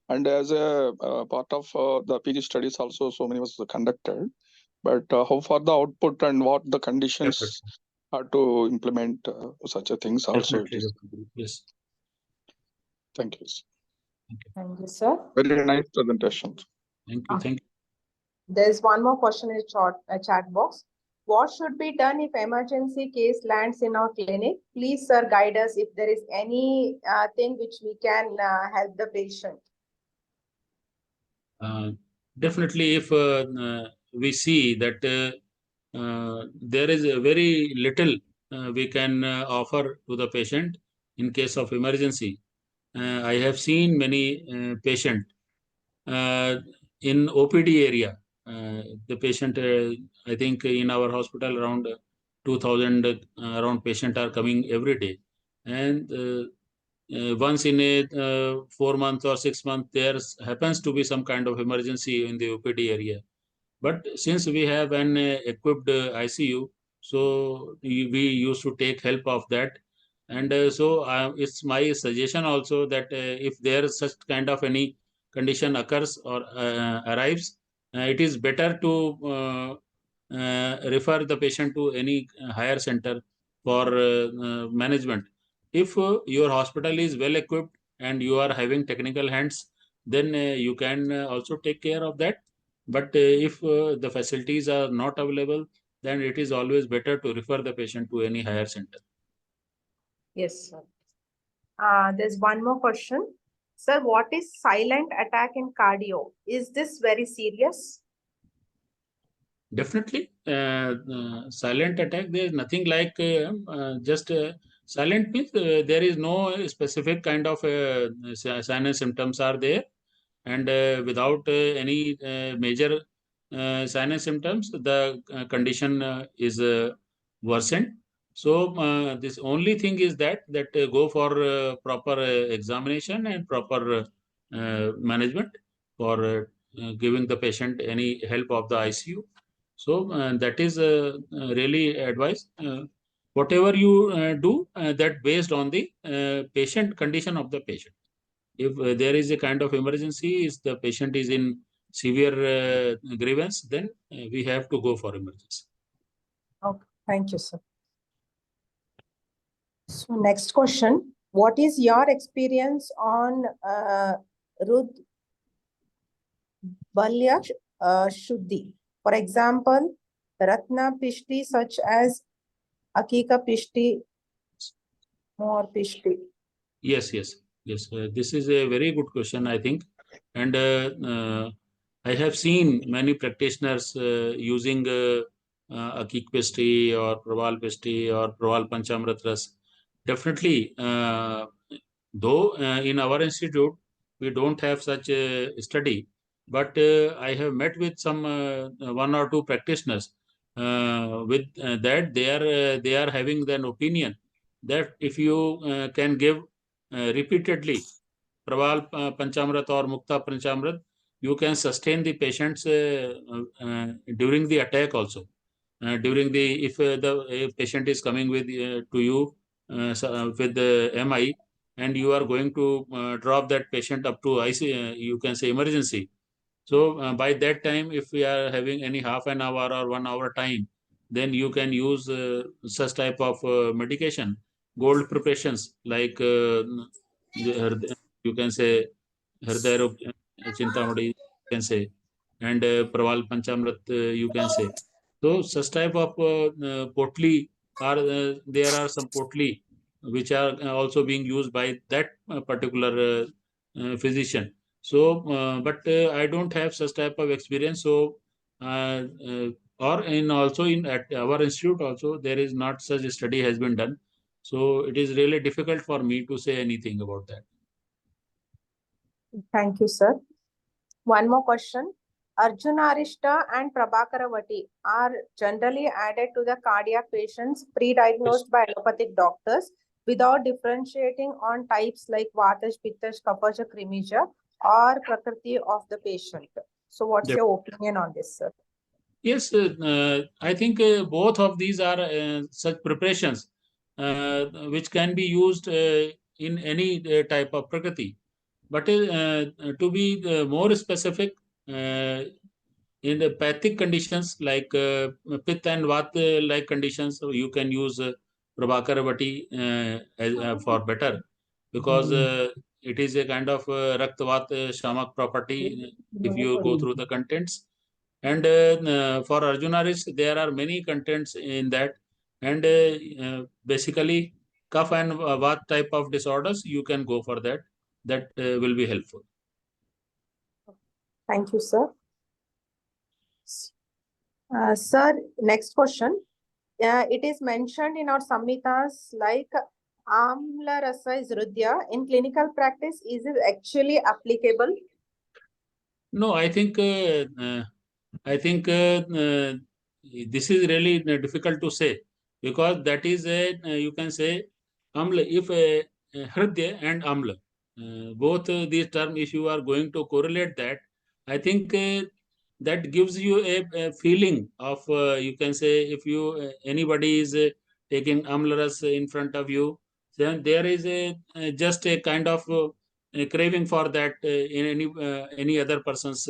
and as a part of the PG studies also so many was conducted. But how far the output and what the conditions are to implement such a things also. It is. Yes. Thank you. Thank you, sir. Very nice presentation. Thank you. Thank you. There's one more question in the chat box. What should be done if emergency case lands in our clinic? Please, sir, guide us if there is any thing which we can help the patient. Definitely, if we see that there is a very little we can offer to the patient in case of emergency. I have seen many patients in OPD area. The patient, I think in our hospital around 2000 around patient are coming every day. And once in a 4 month or 6 month, there happens to be some kind of emergency in the OPD area. But since we have an equipped ICU, so we used to take help of that. And so it's my suggestion also that if there is such kind of any condition occurs or arrives, it is better to refer the patient to any higher center for management. If your hospital is well equipped and you are having technical hands, then you can also take care of that. But if the facilities are not available, then it is always better to refer the patient to any higher center. Yes, sir. There's one more question. Sir, what is silent attack in cardio? Is this very serious? Definitely. Silent attack, there is nothing like just silent means there is no specific kind of sign and symptoms are there. and without any major sign and symptoms, the condition is worsened. So this only thing is that go for proper examination and proper management for giving the patient any help of the ICU. So that is really advice. Whatever you do, that based on the patient condition of the patient. If there is a kind of emergency, if the patient is in severe grievance, then we have to go for emergency. Okay, thank you, sir. So next question, what is your experience on Rud Balya Shuddhi? For example, Ratna Pishti such as Akika Pishti, More Pishti. Yes. This is a very good question, I think. And I have seen many practitioners using Akik Pishti or Praval Pishti or Praval Panchamrit Ras. Definitely, though in our institute, we don't have such a study, but I have met with some one or two practitioners with that they are having an opinion that if you can give repeatedly Praval Panchamrit or Mukta Panchamrit, you can sustain the patients during the attack also. During the if the patient is coming with to you with the MI, and you are going to drop that patient up to IC, you can say emergency. So by that time, if we are having any half an hour or 1 hour time, then you can use such type of medication, gold preparations like you can say Hriday Rog Chintamani, you can say, and Praval Panchamrit, you can say. So such type of potli are there are some potli which are also being used by that particular physician. So, but I don't have such type of experience. So, or in also in at our institute also there is not such a study has been done. So it is really difficult for me to say anything about that. Thank you, sir. One more question. Arjunarishta and Prabhakaravati are generally added to the cardiac patients pre-diagnosed by allopathic doctors without differentiating on types like Vatash, Pittash, Kafaja, Krimija or Prakriti of the patient. So what's your opinion on this, sir? Yes, I think both of these are such preparations which can be used in any type of Prakriti. But to be more specific, in the pathic conditions like Pitta and Vata like conditions, so you can use Prabhakaravati for better because it is a kind of Raktavat Shamak property if you go through the contents. And for Arjunaris, there are many contents in that. And basically, Kapha and Vat type of disorders, you can go for that. That will be helpful. Thank you, sir. Sir, next question. It is mentioned in our Samhitas like Amla Rasa is Rudya. In clinical practice, is it actually applicable? No, I think this is really difficult to say because that is a you can say amla if hridya and amla both these terms if you are going to correlate that I think that gives you a feeling of you can say if you anybody is taking amlaras in front of you, then there is a just a kind of a craving for that in any other person's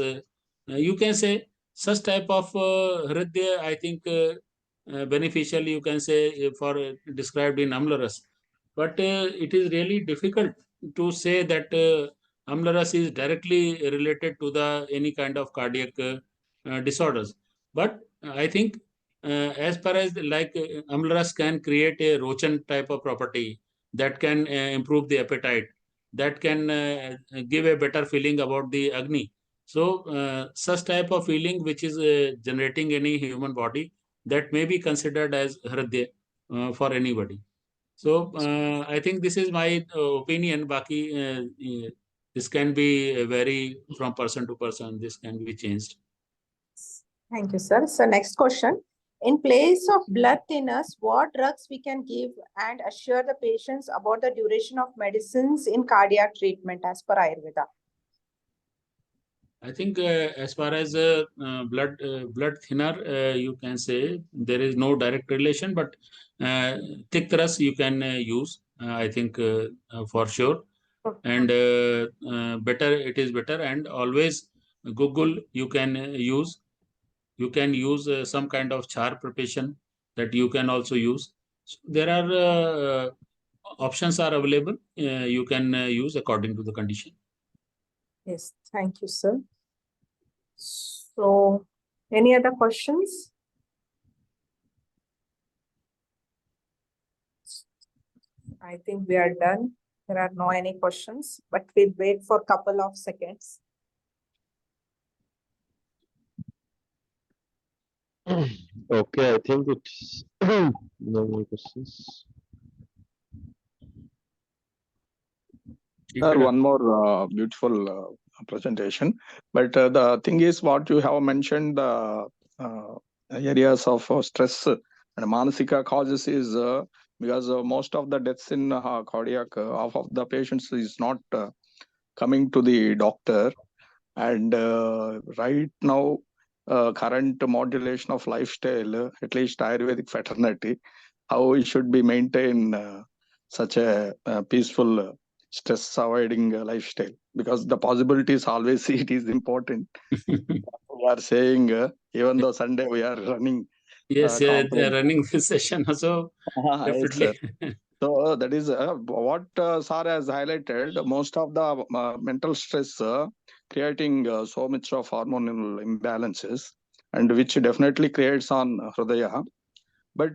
you can say such type of hridya I think beneficial you can say for described in amlaras, but it is really difficult to say that amlaras is directly related to the any kind of cardiac disorders. But I think as far as like amlaras can create a rochan type of property that can improve the appetite, that can give a better feeling about the agni. So such type of feeling which is generating any human body, that may be considered as hridya for anybody. So I think this is my opinion. Baki This can be vary from person to person. This can be changed. Thank you, sir. So next question. In place of blood thinners, what drugs we can give and assure the patients about the duration of medicines in cardiac treatment as per Ayurveda? I think as far as blood thinner, you can say there is no direct relation, but thick thrust you can use. I think for sure, and better it is better. And always Google you can use. You can use some kind of char preparation that you can also use. So there are options are available. You can use according to the condition. Yes, thank you, sir. So, any other questions? I think we are done. There are no any questions, but we'll wait for a couple of seconds. Okay, I think it's no more questions. Sir, one more beautiful presentation. But the thing is, what you have mentioned, the areas of stress and manasika causes is because most of the deaths in cardiac, half of the patients is not coming to the doctor. And right now, current modulation of lifestyle, at least Ayurvedic fraternity, how we should be maintain such a peaceful, stress avoiding lifestyle, because the possibilities always it is important. We are saying even though Sunday we are running Yes, they are conference. running this session also. Yes, sir. Definitely. So that is what Sir has highlighted. Most of the mental stress creating so much of hormonal imbalances, and which definitely creates on Hridaya. But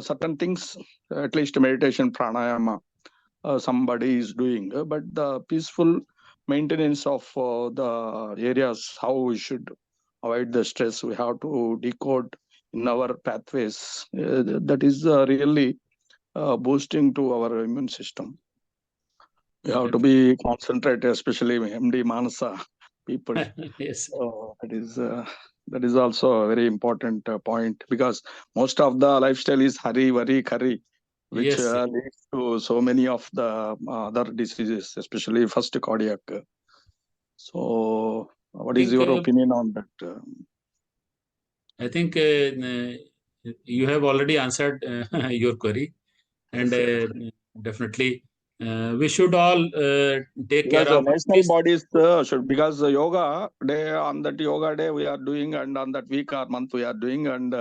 certain things, at least meditation, pranayama, somebody is doing. But the peaceful maintenance of the areas, how we should avoid the stress, we have to decode in our pathways. That is really boosting to our immune system. We have to be concentrated, especially MD Manasa people. Yes. That is also a very important point, because most of the lifestyle is hurry, worry, curry, which Yes. leads to so many of the other diseases, especially first cardiac. So, what is think your opinion on that? I think you have already answered your query, and Yes, definitely we should all take care because of national this. bodies should, because yoga day, on that yoga day we are doing, and on that week or month we are doing, and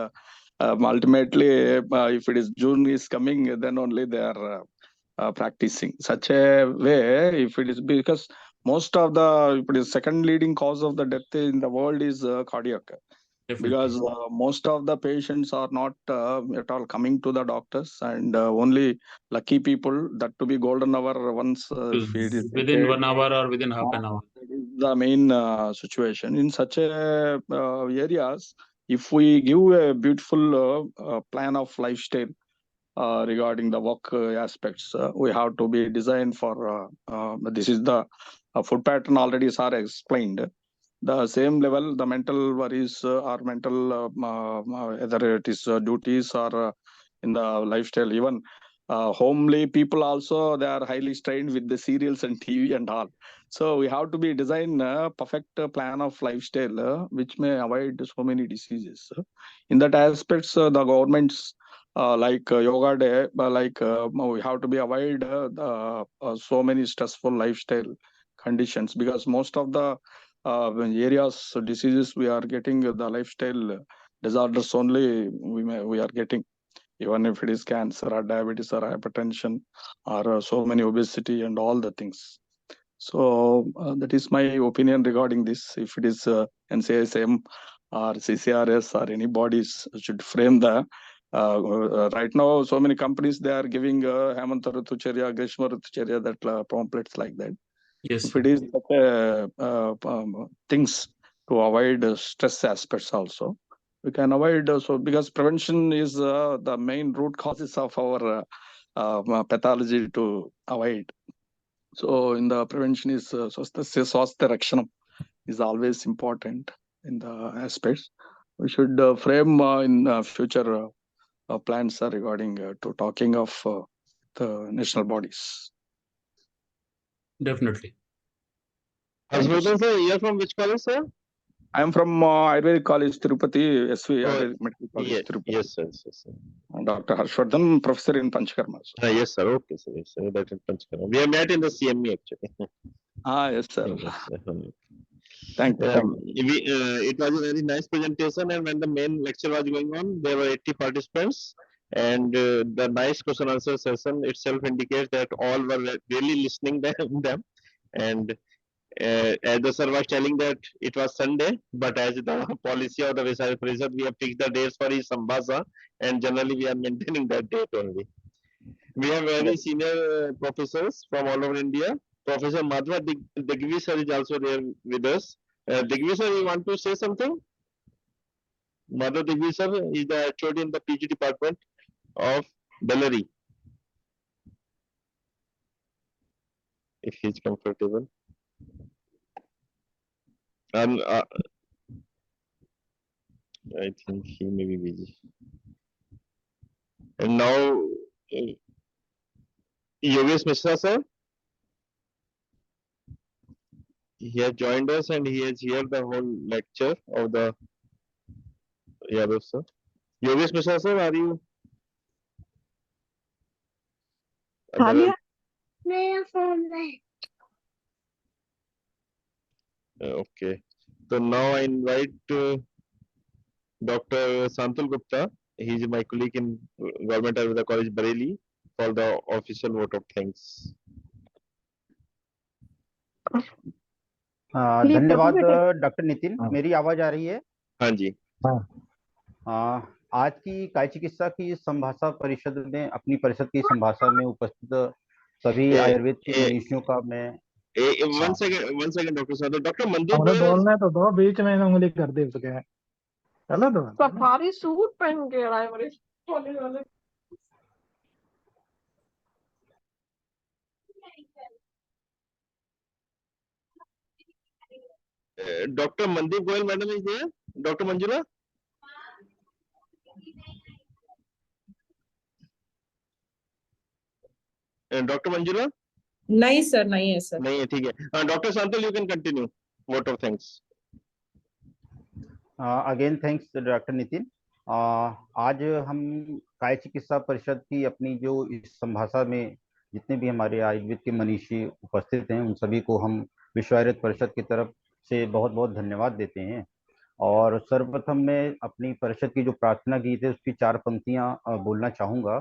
ultimately if it is June is coming, then only they are practicing such a way. If it is, because most of the, if it is second leading cause of the death in the world is cardiac, because Definitely. most of the patients are not at all coming to the doctors, and only lucky people, that to be golden hour once, if it is Within declared, 1 hour or within half an hour. that is the main situation in such a areas. If we give a beautiful plan of lifestyle regarding the work aspects, we have to be designed for this is the food pattern already sir explained. The same level, the mental worries or mental whether it is duties or in the lifestyle, even homely people also, they are highly strained with the serials and TV and all. So we have to be design a perfect plan of lifestyle which may avoid so many diseases. In that aspects, the governments like yoga day, we have to be avoid so many stressful lifestyle conditions, because most of the areas diseases we are getting, the lifestyle disorders only we are getting, even if it is cancer or diabetes or hypertension or so many obesity and all the things. So that is my opinion regarding this. If it is NCSM or CCRS or any bodies should frame the right now, so many companies they are giving Hemanta Ritucharya, Grishma Ritucharya, that pamphlets like that. Yes, If sir. it is things to avoid stress aspects also, we can avoid. So because prevention is the main root causes of our pathology to avoid. So in the prevention is swasthya rakshanam is always important in the aspects. We should frame in future plans regarding to talking of the national bodies. Definitely. Harshvardhan sir, you are from which college, sir? I am from Ayurvedic College, Tirupati, SV, Oh, Ayurvedic Medical College, yes, Tirupati. yes, sir. Yes, sir. Dr. Harshvardhan, professor in Panchakarma. Yes, sir. Okay, sir. Yes, sir. That is Panchkarma. We have met in the CME actually. Yes, sir. Yes, sir. Thank you. It was a very nice presentation, and when the main lecture was going on, there were 80 participants, and the nice question answer session itself indicates that all were really listening them. And as the sir was telling that it was Sunday, but as the policy of the Visakhapatnam Parishad, we have fixed the dates for each Sambhasa, and generally we are maintaining that date only. We have very senior professors from all over India. Professor Madhva Digvi sir is also there with us. Digvi sir, you want to say something? Madhva Digvi sir is the HOD in the PG department of Bellary. If he is comfortable. And I think he may be busy. And now, Yogesh Mishra sir, he has joined us and he has heard the whole lecture of the Yadav sir. Yogesh Mishra sir, are you? Okay. So now I invite Dr. Santul Gupta. He is my colleague in Government Ayurveda College, Bareilly, for the official vote of thanks. धन्यवाद doctor Nitin. मेरी आवाज आ रही है? हाँ जी। आज की काय चिकित्सा की संभाषा परिषद में अपनी परिषद की संभाषा में उपस्थित सभी आयुर्वेद के मनीषियों का मैं वन सेकंड डॉक्टर साहब, डॉक्टर मंदिर बोलना है तो दो, बीच में उंगली कर दे उसके। चलो तो सफारी सूट पहन के आए मेरे कॉलेज वाले। Dr. Mandeep Goyal madam is there? Dr. Manjula? Dr. Manjula? नहीं सर, नहीं है सर। नहीं है, ठीक है। Dr. Santal, you can continue. Vote of thanks. Again thanks doctor Nitin. आज हम काय चिकित्सा परिषद की अपनी जो इस संभाषा में जितने भी हमारे आयुर्वेद के मनीषी उपस्थित हैं उन सभी को हम विश्व आयुर्वेद परिषद की तरफ से बहुत बहुत धन्यवाद देते हैं। और सर्वप्रथम मैं अपनी परिषद की जो प्रार्थना गीत है उसकी 4 पंक्तियां बोलना चाहूँगा।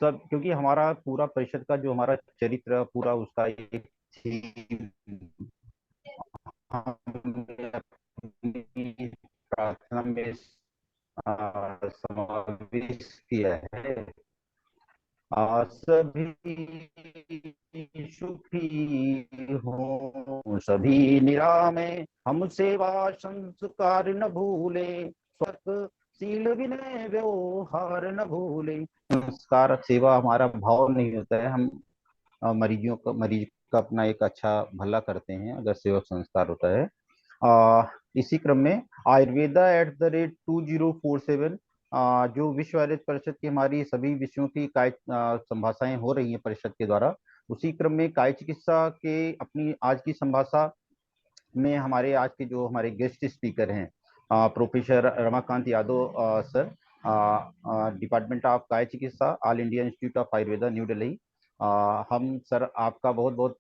सब क्योंकि हमारा पूरा परिषद का जो हमारा चरित्र पूरा उसका एक प्रार्थना में समावेश किया है। सभी सुखी हो सभी निरामय, हम सेवा संस्कार न भूले, शील विनय व्यवहार न भूले। संस्कार सेवा हमारा भाव नहीं होता है, हम मरीज का अपना एक अच्छा भला करते हैं अगर सेवक संस्कार होता है। इसी क्रम में आयुर्वेदा @2047 जो विश्व आयुर्वेद परिषद की हमारी सभी विषयों की काय संभाषाएं हो रही हैं परिषद के द्वारा, उसी क्रम में काय चिकित्सा के अपनी आज की संभाषा में हमारे आज के जो हमारे गेस्ट स्पीकर हैं professor Ramakant Yadav sir, department of काय चिकित्सा, all India institute of Ayurveda, new Delhi. हम सर आपका बहुत बहुत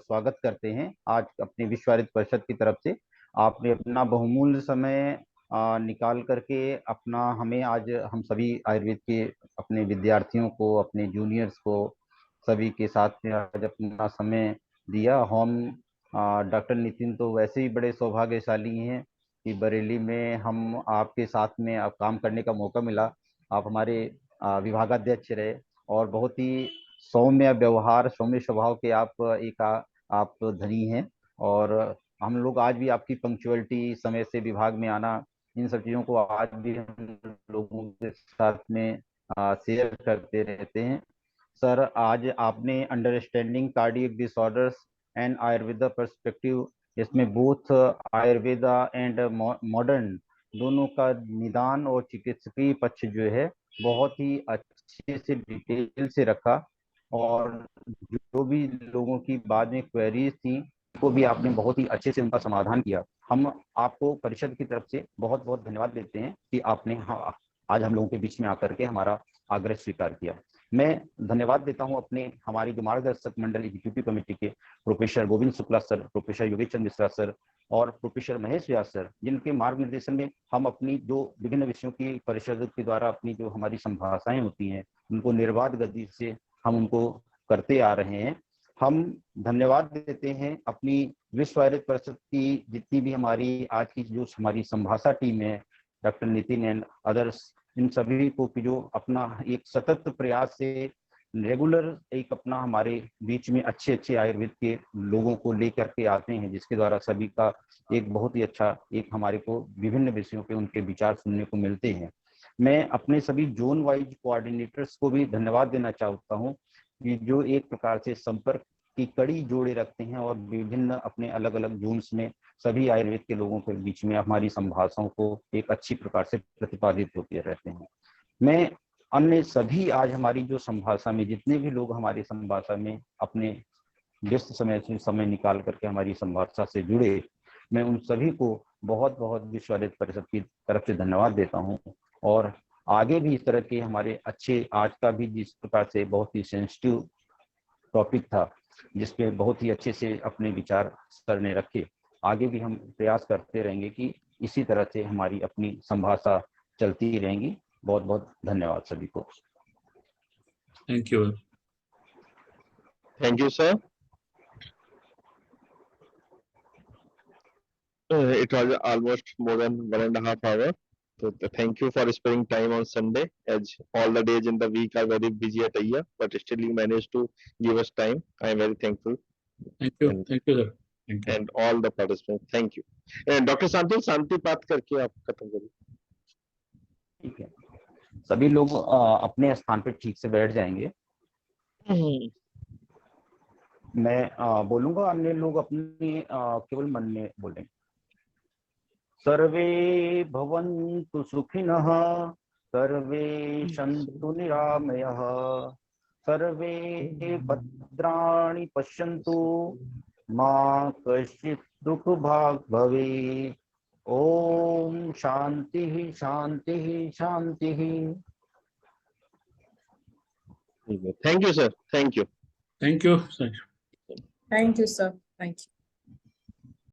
स्वागत करते हैं आज अपनी विश्व आयुर्वेद परिषद की तरफ से। आपने अपना बहुमूल्य समय निकाल करके अपना हमें आज हम सभी आयुर्वेद के अपने विद्यार्थियों को, अपने जूनियर्स को, सभी के साथ में आज अपना समय दिया। हम डॉक्टर नितिन तो वैसे ही बड़े सौभाग्यशाली हैं कि बरेली में हम आपके साथ में अब काम करने का मौका मिला। आप हमारे विभागाध्यक्ष रहे और बहुत ही सौम्य व्यवहार, सौम्य स्वभाव के आप धनी हैं। और हम लोग आज भी आपकी पंक्चुअलिटी, समय से विभाग में आना, इन सब चीज़ों को आज भी हम लोगों के साथ में शेयर करते रहते हैं। सर, आज आपने understanding cardiac disorders and Ayurveda perspective, इसमें बोथ आयुर्वेदा एंड मॉडर्न दोनों का निदान और चिकित्सकीय पक्ष जो है बहुत ही अच्छे से डिटेल से रखा, और जो भी लोगों की बाद में क्वेरीज थी को भी आपने बहुत ही अच्छे से उनका समाधान किया। हम आपको परिषद की तरफ से बहुत बहुत धन्यवाद देते हैं कि आपने आज हम लोगों के बीच में आकर के हमारा आग्रह स्वीकार किया। मैं धन्यवाद देता हूं अपने हमारी जो मार्गदर्शक मंडल एग्जीक्यूटिव कमेटी के professor Govind Shukla sir, professor Yogesh Chandra Mishra sir और प्रोफेसर महेश व्यास सर, जिनके मार्गनिर्देशन में हम अपनी जो विभिन्न विषयों की परिषद के द्वारा अपनी जो हमारी संभाषाएं होती हैं उनको निर्बाध गति से हम उनको करते आ रहे हैं। हम धन्यवाद देते हैं अपनी विश्व आयुर्वेद परिषद की जितनी भी हमारी आज की जो हमारी संभाषा टीम है, डॉक्टर नितिन एंड अदर्स, इन सभी को कि जो अपना एक सतत प्रयास से रेगुलर एक अपना हमारे बीच में अच्छे अच्छे आयुर्वेद के लोगों को लेकर के आते हैं, जिसके द्वारा सभी का एक बहुत ही अच्छा एक हमारे को विभिन्न विषयों पे उनके विचार सुनने को मिलते हैं। मैं अपने सभी जोन वाइज कोऑर्डिनेटर्स को भी धन्यवाद देना चाहता हूँ कि जो एक प्रकार से संपर्क की कड़ी जोड़े रखते हैं और विभिन्न अपने अलग अलग जोन्स में सभी आयुर्वेद के लोगों के बीच में हमारी संभाषाओं को एक अच्छी प्रकार से प्रतिपादित होते रहते हैं। मैं अन्य सभी आज हमारी जो संभाषा में जितने भी लोग हमारी संभाषा में अपने व्यस्त समय से समय निकाल करके हमारी संभाषा से जुड़े, मैं उन सभी को बहुत बहुत विश्व आयुर्वेद परिषद की तरफ से धन्यवाद देता हूँ। और आगे भी इस तरह के हमारे अच्छे, आज का भी जिस प्रकार से बहुत ही सेंसिटिव टॉपिक था जिसपे बहुत ही अच्छे से अपने विचार सर ने रखे, आगे भी हम प्रयास करते रहेंगे कि इसी तरह से हमारी अपनी संभाषा चलती रहेंगी। बहुत बहुत धन्यवाद सभी को। Thank you. Thank you, sir. It was almost more than 1.5 hours. So thank you for spending time on Sunday, as all the days in the week are very busy at AIIA, but still you managed to give us time. I am very thankful. Thank you. And, Thank you, sir. Thank you. and all the participants. Thank you. And Dr. Santil, शांति पाठ करके आप खत्म करिए। ठीक है, सभी लोग अपने स्थान पर ठीक से बैठ जाएंगे। मैं बोलूंगा, अन्य लोग अपने केवल मन में बोलेंगे। सर्वे भवन्तु सुखिनः, सर्वे सन्तु निरामयः, सर्वे भद्राणि पश्यन्तु, मा कश्चित् दुःखभाग् भवेत्। ओम शांति शांति शांति। Thank you, sir. Thank you. Thank you, sir. Thank you, sir. Thank you.